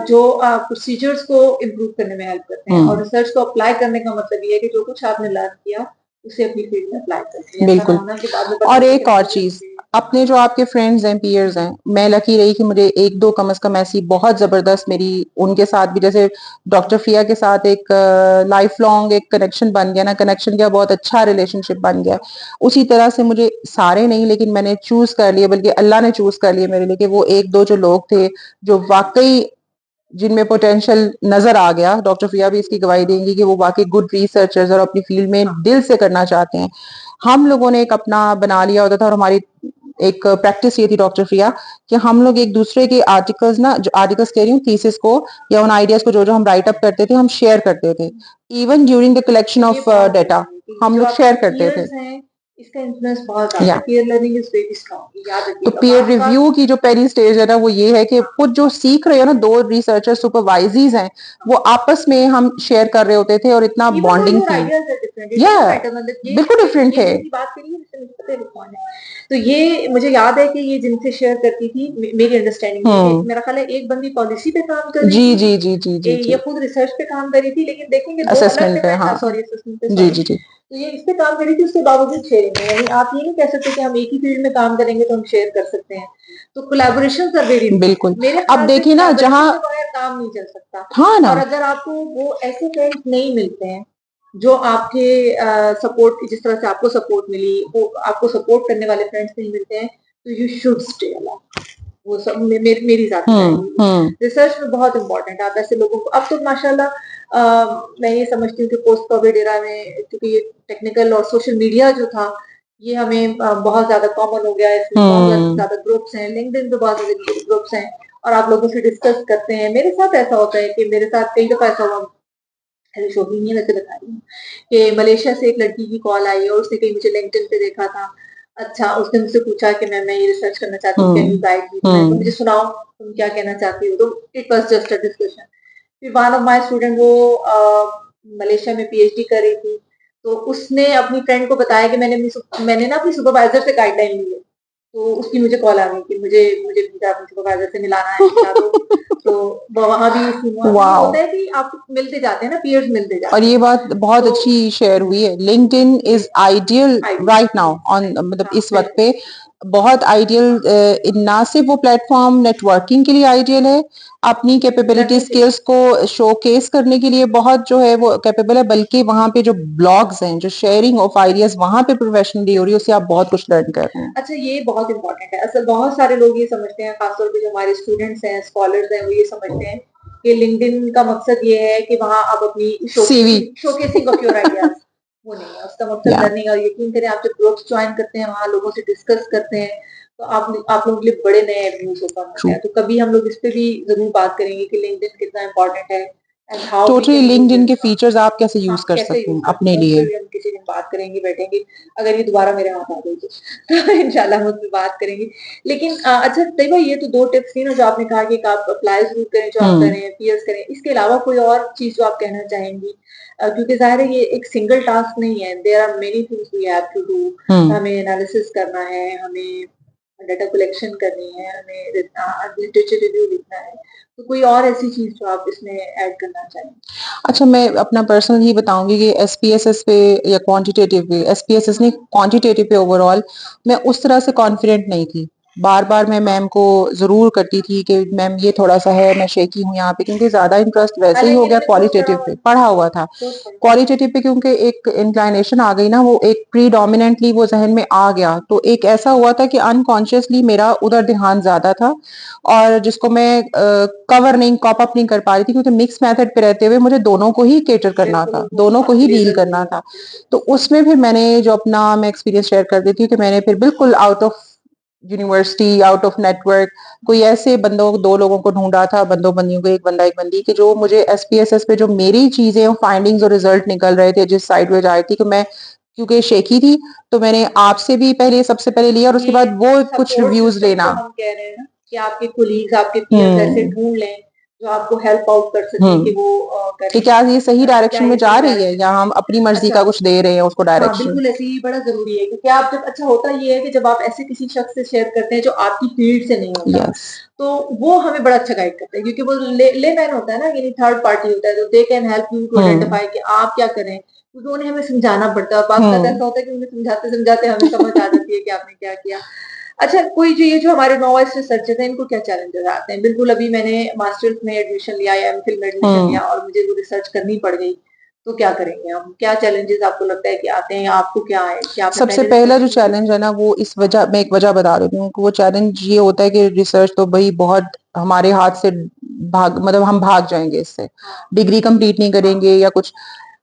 जो प्रोसीजर्स को इम्प्रूव करने में हेल्प करते हैं, और रिसर्च को अप्लाई करने का मतलब ये है कि जो कुछ आपने लर्न किया उसे अपनी फील्ड में अप्लाई करते हैं। बिल्कुल। और एक और चीज, अपने जो आपके फ्रेंड्स हैं, पीयर्स हैं, मैं लकी रही कि मुझे एक दो कम से कम ऐसी बहुत जबरदस्त मेरी उनके साथ भी, जैसे डॉक्टर फ्रिया के साथ एक लाइफ लॉन्ग एक कनेक्शन बन गया ना, कनेक्शन क्या बहुत अच्छा रिलेशनशिप बन गया। उसी तरह से मुझे सारे नहीं, लेकिन मैंने चूज कर लिया, बल्कि अल्लाह ने चूज कर लिया मेरे लिए कि वो एक दो जो लोग थे जो वाकई जिनमें पोटेंशियल नजर आ गया। डॉक्टर प्रिया भी इसकी गवाही देंगी कि वो वाकई गुड रिसर्चर्स और अपनी फील्ड में दिल से करना चाहते हैं। हम लोगों ने एक अपना बना लिया होता था, और हमारी एक प्रैक्टिस ये थी डॉक्टर प्रिया कि हम लोग एक दूसरे के आर्टिकल्स ना, जो आर्टिकल्स कह रही हूँ, थीसिस को या उन आइडियाज को जो जो हम राइट अप करते थे हम शेयर करते थे। Even during the collection of data हम लोग शेयर करते थे। इसका इन्फ्लुएंस बहुत ज्यादा है। Peer learning is very strong, याद तो रखिएगा। पीयर रिव्यू की जो पहली स्टेज है ना, वो ये है कि खुद जो सीख रहे हो ना, दो रिसर्चर सुपरवाइजीज हैं, वो आपस में हम शेयर कर रहे होते थे और इतना बॉन्डिंग थी। या बिल्कुल डिफरेंट है। तो ये मुझे याद है कि ये जिनसे शेयर करती थी, मेरी अंडरस्टैंडिंग में मेरा ख्याल है एक बंदी पॉलिसी पे काम कर रही थी, जी जी जी जी ये खुद रिसर्च पे काम कर रही थी, लेकिन देखेंगे दो असेसमेंट पे, हाँ सॉरी असेसमेंट पे, जी जी जी। तो ये इस पे काम कर रही थी, उसके बावजूद शेयरिंग है। यानी आप ये नहीं कह सकते कि हम एक ही फील्ड में काम करेंगे तो हम शेयर कर सकते हैं। तो कोलैबोरेशन आर वेरी बिल्कुल। मेरे अब देखिए ना, जहाँ काम नहीं चल सकता। हाँ ना, और अगर आपको वो ऐसे फ्रेंड्स नहीं मिलते हैं जो आपके सपोर्ट, जिस तरह से आपको सपोर्ट मिली, वो आपको सपोर्ट करने वाले फ्रेंड्स नहीं मिलते हैं, तो यू शुड स्टे अलोन। वो सब मेरी रिसर्च में बहुत इंपॉर्टेंट है। आप ऐसे लोगों को, अब तो माशाल्लाह मैं ये समझती हूँ कि पोस्ट कोविड एरा में, क्योंकि ये टेक्निकल और सोशल मीडिया जो था ये हमें बहुत ज्यादा कॉमन हो गया है। इसमें बहुत ज्यादा ग्रुप्स हैं, लिंक्डइन पे बहुत ज्यादा ग्रुप्स हैं और आप लोगों से डिस्कस करते हैं। मेरे साथ ऐसा होता है कि मेरे साथ कई दफा ऐसा हुआ, शोभी नहीं है वैसे बता रही हूँ, कि मलेशिया से एक लड़की की कॉल आई और उसने कहीं मुझे लिंक्डइन पे देखा था। अच्छा, उसने मुझसे पूछा कि मैं ये रिसर्च करना चाहती हूँ, कैन यू गाइड मी? तो मुझे सुनाओ तुम क्या कहना चाहती हो। तो it was just a discussion. फिर वन ऑफ माय स्टूडेंट, वो मलेशिया में पीएचडी कर रही थी, तो उसने अपनी फ्रेंड को बताया कि मैंने ना अपनी सुपरवाइजर से गाइडलाइन ली है। तो उसकी मुझे कॉल आ गई कि मुझे मुझे अपनी सुपरवाइजर से मिलाना है, मिला दो। तो वहां भी होता है कि आप मिलते जाते हैं ना, पीयर्स मिलते जाते हैं। और ये बात बहुत अच्छी शेयर हुई है। LinkedIn is ideal right now on, मतलब इस वक्त पे बहुत आइडियल। ना सिर्फ वो प्लेटफॉर्म नेटवर्किंग के लिए आइडियल है, अपनी कैपेबिलिटी स्किल्स को शोकेस करने के लिए बहुत जो है वो कैपेबल है, बल्कि वहां पे जो ब्लॉग्स हैं, जो शेयरिंग ऑफ आइडियाज वहां पे प्रोफेशनली हो रही है, उससे आप बहुत कुछ लर्न कर रहे हैं। अच्छा, ये बहुत इंपॉर्टेंट है। असल बहुत सारे लोग ये समझते हैं, खासतौर पे जो हमारे स्टूडेंट्स हैं, स्कॉलर्स हैं, वो ये समझते हैं कि लिंक्डइन का मकसद ये है कि वहां आप अपनी शोकेसिंग ऑफ योर आइडियाज। वो नहीं है उसका मकसद। लर्निंग, और यकीन करें आप जब ग्रुप्स ज्वाइन करते हैं, वहां लोगों से डिस्कस करते हैं, तो आप लोगों के लिए बड़े नए एवेन्यूज ओपन होते हैं। तो कभी हम लोग इस पे भी जरूर बात करेंगे कि लिंक्डइन कितना इंपॉर्टेंट है। टोटली लिंक्डइन के फीचर्स आप कैसे यूज कर सकते हैं अपने लिए। हम किसी दिन बात करेंगे, बैठेंगे, अगर ये दोबारा मेरे हाथ आ गई तो इंशाल्लाह हम उसमें बात करेंगे। लेकिन अच्छा तैयबा, ये तो दो टिप्स थी ना जो आपने कहा कि आप अप्लाई जरूर करें, जो आप करें, पीयर्स करें। इसके अलावा कोई और चीज जो आप कहना चाहेंगी? क्योंकि जाहिर है ये एक सिंगल टास्क नहीं है, there are many things we have to do. हमें एनालिसिस करना है, हमें डाटा कलेक्शन करनी है, हमें लिटरेचर रिव्यू लिखना है। तो कोई और ऐसी चीज जो आप इसमें ऐड करना चाहें? अच्छा, मैं अपना पर्सनल ही बताऊंगी कि एसपीएसएस पे या क्वांटिटेटिव पे, एसपीएसएस नहीं क्वांटिटेटिव पे ओवरऑल मैं उस तरह से कॉन्फिडेंट नहीं थी। बार-बार मैं मैम को ज़रूर करती थी कि मैम ये थोड़ा-सा है, मैं शेकी हूँ यहाँ पे, क्योंकि ज़्यादा इंटरेस्ट वैसे ही हो हालाँकि गया मैंने कोर्स पढ़ा क्वालिटेटिव हुआ पे, है, पढ़ा हुआ था। कोर्स पढ़ा है। क्वालिटेटिव पे क्योंकि एक इंक्लिनेशन आ गई ना, वो एक प्रीडोमिनेंटली वो ज़हन में आ गया, तो एक ऐसा हुआ था कि अनकॉन्शियसली मेरा उधर ध्यान ज़्यादा था और जिसको मैं कवर नहीं, कॉप अप नहीं कर पा रही थी, क्योंकि मिक्स मेथड पे रहते हुए मुझे दोनों को ही कैटर करना बिल्कुल, था, वो दोनों को ही आपके लिए डील ज़रूरी करना है, था। बिल्कुल। तो उसमें फिर मैंने जो अपना मैं एक्सपीरियंस शेयर कर देती हूँ कि मैंने फिर बिल्कुल out of university, out of network कोई ऐसे बंदों, 2 लोगों को ढूँढा था, बंदों-बंदियों को, एक बंदा, एक बंदी, कि जो मुझे एसपीएसएस पे जो मेरी चीज़ें, फाइंडिंग्स और रिजल्ट निकल रहे थे, जिस साइड में जा रही थी, कि मैं क्योंकि शेखी थी, तो मैंने आपसे भी पहले सबसे पहले लिया और उसके ये बाद वो कुछ सपोर्ट रिव्यूज़ सिस्टम जो लेना। हम कह रहे हैं ना, कि आपके कोलीग्स, आपके पीयर्स ऐसे हुँ, ढूँढ लें, जो आपको हेल्प आउट कर सकें कि हुँ, वो कि करें। क्या ये सही क्या डायरेक्शन में ये जा सही रही है डायरेक्शन या में है? हम अपनी मर्ज़ी अच्छा, का कुछ दे रहे हैं उसको हाँ, डायरेक्शन? बिल्कुल ऐसे ही बड़ा ज़रूरी है, क्योंकि आप जब अच्छा होता ये है कि जब आप ऐसे किसी शख्स से शेयर करते हैं जो आपकी फील्ड से नहीं होता, यस। तो वो हमें बड़ा अच्छा गाइड करता है, क्योंकि वो लेमैन होता है ना, यानी थर्ड पार्टी होता है, तो they can help you to हुँ, आइडेंटिफाई कि आप क्या करें, क्योंकि उन्हें हमें समझाना पड़ता है और बात तो हुँ, ऐसा होता है कि उन्हें समझाते-समझाते हमें समझ आ जाती है कि आपने क्या किया। अच्छा, कोई जो ये जो हमारे नॉइस रिसर्चर्स हैं, इनको क्या चैलेंजेस आते हैं? बिल्कुल, अभी मैंने मास्टर्स में एडमिशन लिया या एमफिल में एडमिशन हुँ। लिया और मुझे वो रिसर्च करनी पड़ गई, तो क्या करेंगे हम? क्या चैलेंजेस आपको लगता है कि आते हैं या आपको क्या आए? क्या आपने सबसे पहले पहला रिसर्च जो की थी? चैलेंज है ना, वो इस हाँ, वजह, मैं एक वजह बता देती हूँ, वो चैलेंज ये होता है कि रिसर्च तो भई बहुत हमारे हाथ से मतलब हम भाग जाएँगे इससे। हाँ, डिग्री कंप्लीट नहीं हाँ। करेंगे या कुछ।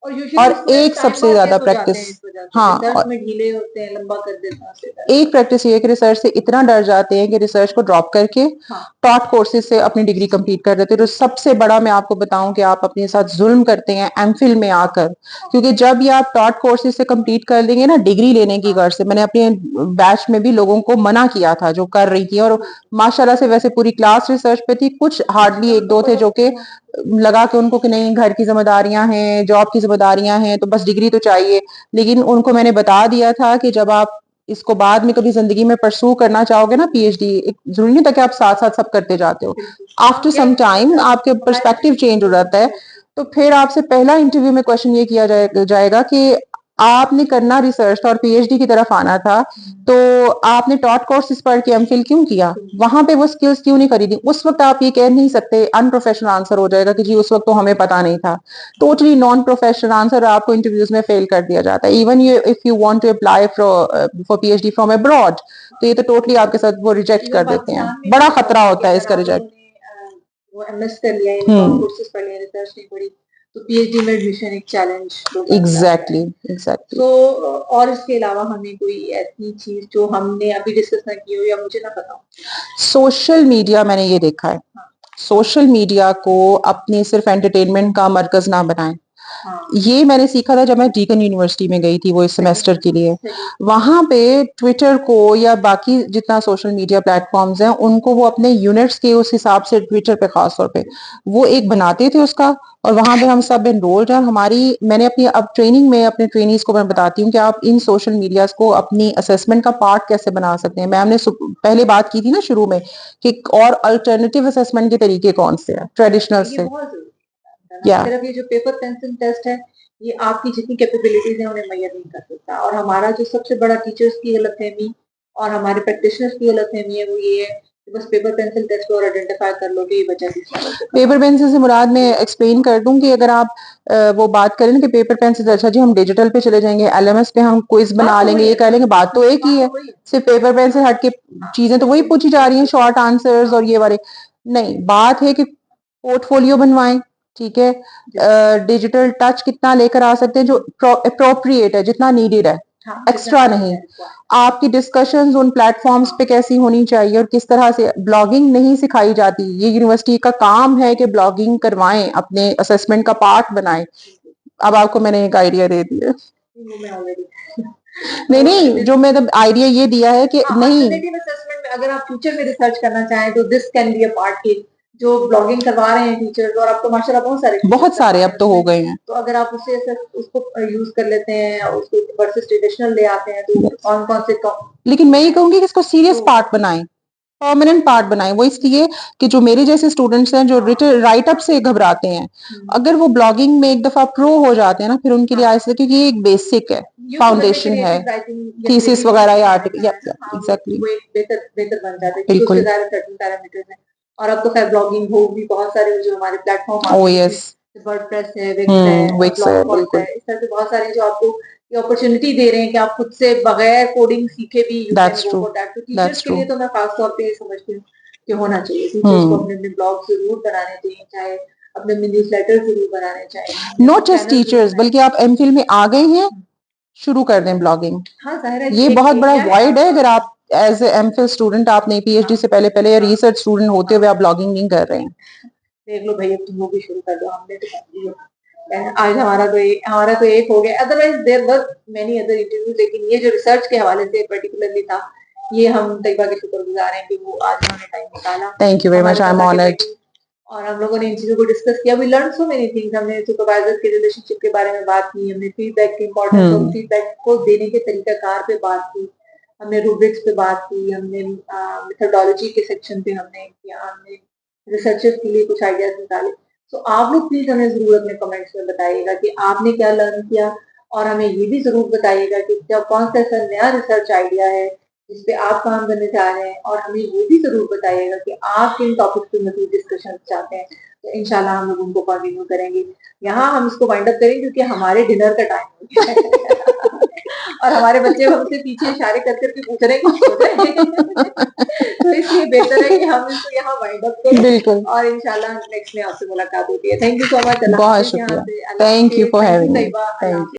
और यूजुअली और स्टूडेंट्स एक टाइम सबसे पास ज़्यादा हो जाते प्रैक्टिस, हैं इस वजह से, हाँ, रिसर्च और में ढीले होते हैं, लंबा कर देते हैं उससे डर एक प्रैक्टिस ये है कि रिसर्च से इतना डर जाते हैं कि रिसर्च को ड्रॉप करके हाँ, टॉट कोर्सेज से अपनी डिग्री कंप्लीट कर देते हैं। तो सबसे बड़ा मैं आपको बताऊं कि आप अपने साथ जुल्म करते हैं एमफिल में आकर, हाँ, क्योंकि जब ये आप टॉट कोर्सेज से कंप्लीट कर लेंगे ना डिग्री लेने की हाँ, गर्ज से, मैंने अपने बैच में भी लोगों को मना किया था जो कर रही थी, और बिल्कुल। माशाल्लाह से वैसे पूरी क्लास रिसर्च पे थी, कुछ हार्डली एक दो थे जो कि लगा के उनको कि नहीं, घर की जिम्मेदारियां हैं, जॉब की जिम्मेदारियां हैं, तो बस डिग्री तो चाहिए। लेकिन उनको मैंने बता दिया था कि जब आप इसको बाद में कभी जिंदगी में परसू करना चाहोगे ना, पीएचडी, एक जरूरी नहीं था कि आप साथ साथ सब करते जाते हो। बिल्कुल। आफ्टर ये सम टाइम अच्छा आपके हायर पर्सपेक्टिव चेंज हो जाता है। एजुकेशन तो फिर आपसे पहला इंटरव्यू में क्वेश्चन ये किया जाएगा कि आपने करना रिसर्च था और पीएचडी की तरफ आना था, तो आपने टॉट कोर्सेज पढ़ के एमफिल क्यों किया, वहां पे वो स्किल्स क्यों नहीं खरीदी? उस वक्त आप ये कह नहीं सकते, अनप्रोफेशनल आंसर हो जाएगा कि जी उस वक्त तो हमें पता नहीं था। टोटली नॉन प्रोफेशनल आंसर आपको इंटरव्यूज में फेल कर दिया जाता है। इवन ये if you want to apply for PhD from abroad, तो ये तो टोटली आपके साथ वो रिजेक्ट इवन कर देते हैं। पाकिस्तान में भी बड़ा ऐसा खतरा होता है कि होता है अगर इसका आप लोगों रिजेक्ट। ने वो एमएस कर लिया यानी टॉप हम्म, कोर्सेज पढ़ लिए, रिसर्च नहीं पढ़ी, तो पीएचडी में एडमिशन एक चैलेंज हो जाता है। Exactly, exactly. तो और इसके अलावा हमें कोई ऐसी चीज जो हमने अभी डिस्कस ना की हो या मुझे ना पता हो? सोशल मीडिया मैंने ये देखा है, हाँ, सोशल मीडिया को अपनी सिर्फ एंटरटेनमेंट का मरकज ना बनाएं। हाँ, ये मैंने सीखा था जब मैं डीकन यूनिवर्सिटी में गई थी वो इस सही, सेमेस्टर के लिए। सही। वहां पे ट्विटर को या बाकी जितना सोशल मीडिया प्लेटफॉर्म्स हैं उनको वो अपने यूनिट्स के उस हिसाब से, ट्विटर पे खास तौर पे वो एक बनाते थे उसका, और वहां पे हम सब एनरोल्ड हैं। हमारी, मैंने अपनी अब ट्रेनिंग में अपने ट्रेनीज को मैं बताती हूँ कि आप इन सोशल मीडियाज को अपनी असेसमेंट का पार्ट कैसे बना सकते हैं। मैम ने पहले बात की थी ना शुरू में कि और अल्टरनेटिव असेसमेंट के तरीके कौन से हैं ट्रेडिशनल ये से। बहुत ज़रूरी है ना, या सिर्फ ये जो पेपर पेंसिल टेस्ट है, ये आपकी जितनी कैपेबिलिटीज़ हैं उन्हें मेज़र नहीं कर सकता, और हमारा जो सबसे बड़ा टीचर्स की गलतफ़हमी और हमारे प्रैक्टिशनर्स की गलतफ़हमी है, वो ये है कि बस पेपर पेंसिल टेस्ट को और आइडेंटिफ़ाई कर लो कि ये बच्चा किस लेवल पे खड़ा पेपर है। पेंसिल से मुराद मैं एक्सप्लेन कर दूं कि अगर आप वो बात करें ना कि पेपर पेंसिल से अच्छा जी हम डिजिटल पे चले जाएंगे, एलएमएस पे हम क्विज बना बात तो लेंगे, वही ये है कर ना, लेंगे, बात तो एक ही बात है। तो वही है। सिर्फ पेपर पेंसिल हट के हाँ, चीजें तो वही बिल्कुल, पूछी जा रही हैं, बिल्कुल। शॉर्ट आंसर्स हाँ, और ये वाले। नहीं, बात है कि पोर्टफोलियो बनवाएं, ठीक है, जी, डिजिटल टच कितना लेकर आ सकते हैं जो अप्रोप्रिएट है, जितना नीडेड है, हाँ, जितना एक्स्ट्रा नीडेड नहीं। है रिक्वायर्ड। आपकी डिस्कशंस उन प्लेटफॉर्म्स पे हाँ, कैसी होनी चाहिए और किस तरह से, ब्लॉगिंग नहीं सिखाई जाती, ये यूनिवर्सिटी का काम है कि ब्लॉगिंग करवाएं, अपने असेसमेंट का पार्ट बनाएं। बिल्कुल। अब आपको मैंने एक आइडिया दे दिया। वो मैं ऑलरेडी नहीं तो नहीं, जो मैं आइडिया ये दिया है कि हाँ, नहीं, अल्टरनेटिव असेसमेंट में अगर आप फ्यूचर में रिसर्च करना चाहें तो this can be a part की जो ब्लॉगिंग करवा रहे हैं टीचर्स, और अब तो माशाल्लाह बहुत सारे टीचर्स बहुत करवा सारे रहे अब हैं तो हो उसमें, गए हैं। तो अगर आप उसको यूज कर लेते हैं और उसको वर्सेस ट्रेडिशनल ले आते हैं तो Yes. कौन कौन से लेकिन मैं ये कहूंगी कि इसको सीरियस तो पार्ट बनाएं, परमानेंट पार्ट बनाएं। वो इसलिए कि जो मेरे जैसे स्टूडेंट्स हैं जो हाँ, राइट अप से घबराते हैं, हम्म, अगर वो ब्लॉगिंग में एक दफा प्रो हो जाते हैं ना, फिर उनके लिए हाँ, आहिस्ता, क्योंकि ये एक बेसिक है। फाउंडेशन है, थीसिस वगैरह या आर्टिकल, एग्जैक्टली, वो एक बेहतर बेहतर बन जाता है, बिल्कुल, उसके ज़्यादा सर्टेन पैरामीटर्स हैं। और अब तो खैर ब्लॉगिंग हो भी बहुत सारे जो हमारे प्लेटफॉर्म ओह आते हैं, यस, वर्डप्रेस है, विक्स है, विक्स है, ब्लॉगस्पॉट बिल्कुल, है, इस तरह से बहुत सारे जो आपको ये अपॉर्चुनिटी दे रहे हैं कि आप खुद से बगैर कोडिंग सीखे भी you can that's go true, for that. तो टीचर्स दैट्स के ट्रू, लिए तो मैं खास तौर पे ये समझती हूँ कि होना चाहिए, टीचर्स को अपने अपने ब्लॉग जरूर बनाने चाहिए, चाहे अपने अपने न्यूज लेटर जरूर बनाने चाहिए, नॉट जस्ट चैनल जरूर टीचर्स, बनाने बल्कि आप एमफिल में आ गए हैं, शुरू कर दें ब्लॉगिंग। हाँ जाहिर है ये कि एक बहुत बड़ा एरिया है वाइड है, आप अगर आप एज ए एमफिल स्टूडेंट, आपने पीएचडी से पहले पहले या रिसर्च स्टूडेंट होते हुए आप ब्लॉगिंग नहीं कर रहे हैं, देख लो भैया तुम लोग भी शुरू कर दो, हमने तो कर दी है। आज हमारा तो एक हो गया, otherwise there were many other interview, लेकिन ये जो रिसर्च के हवाले से पर्टिकुलरली था, ये हम तैयबा के शुक्रगुजार हैं कि वो आज उन्होंने टाइम निकाला थैंक यू वेरी मच, हमारे आई एम साथ आके ऑनर्ड, बैठी, और हम लोगों ने इन चीजों को डिस्कस किया। We learn so many things, हमने सुपरवाइजर के रिलेशनशिप के बारे में बात की, हमने फीडबैक की इंपॉर्टेंस और फीडबैक को देने के तरीकाकार पे बात की, हमने रूब्रिक्स पे बात की, हमने मेथोडोलॉजी के सेक्शन पे हमने किया, हमने रिसर्चर्स के लिए कुछ आइडियाज निकाले। तो आप लोग प्लीज हमें जरूर अपने कमेंट्स में बताइएगा कि आपने क्या लर्न किया, और हमें ये भी जरूर बताइएगा कि क्या कौन सा ऐसा नया रिसर्च आइडिया है जिस पे आप काम करने जा रहे हैं, और हमें ये भी जरूर बताइएगा कि आप किन टॉपिक पे मजीद डिस्कशन चाहते हैं। तो इंशाल्लाह हम लोग उनको कंटिन्यू करेंगे। यहाँ हम इसको वाइंड अप करेंगे क्योंकि हमारे डिनर का टाइम हो गया है और हमारे बच्चे हमसे पीछे इशारे कर करके पूछ रहे हैं कुछ हो जाए तो इसलिए बेहतर है कि हम इसको यहाँ वाइंड अप करें, बिल्कुल, और इंशाल्लाह नेक्स्ट में आपसे मुलाकात होती है। थैंक यू सो मच, बहुत शुक्रिया, अल्लाह थैंक यू हाफिज, for thank you having me, Taiba, अल्लाह थैंक हाफिज। यू।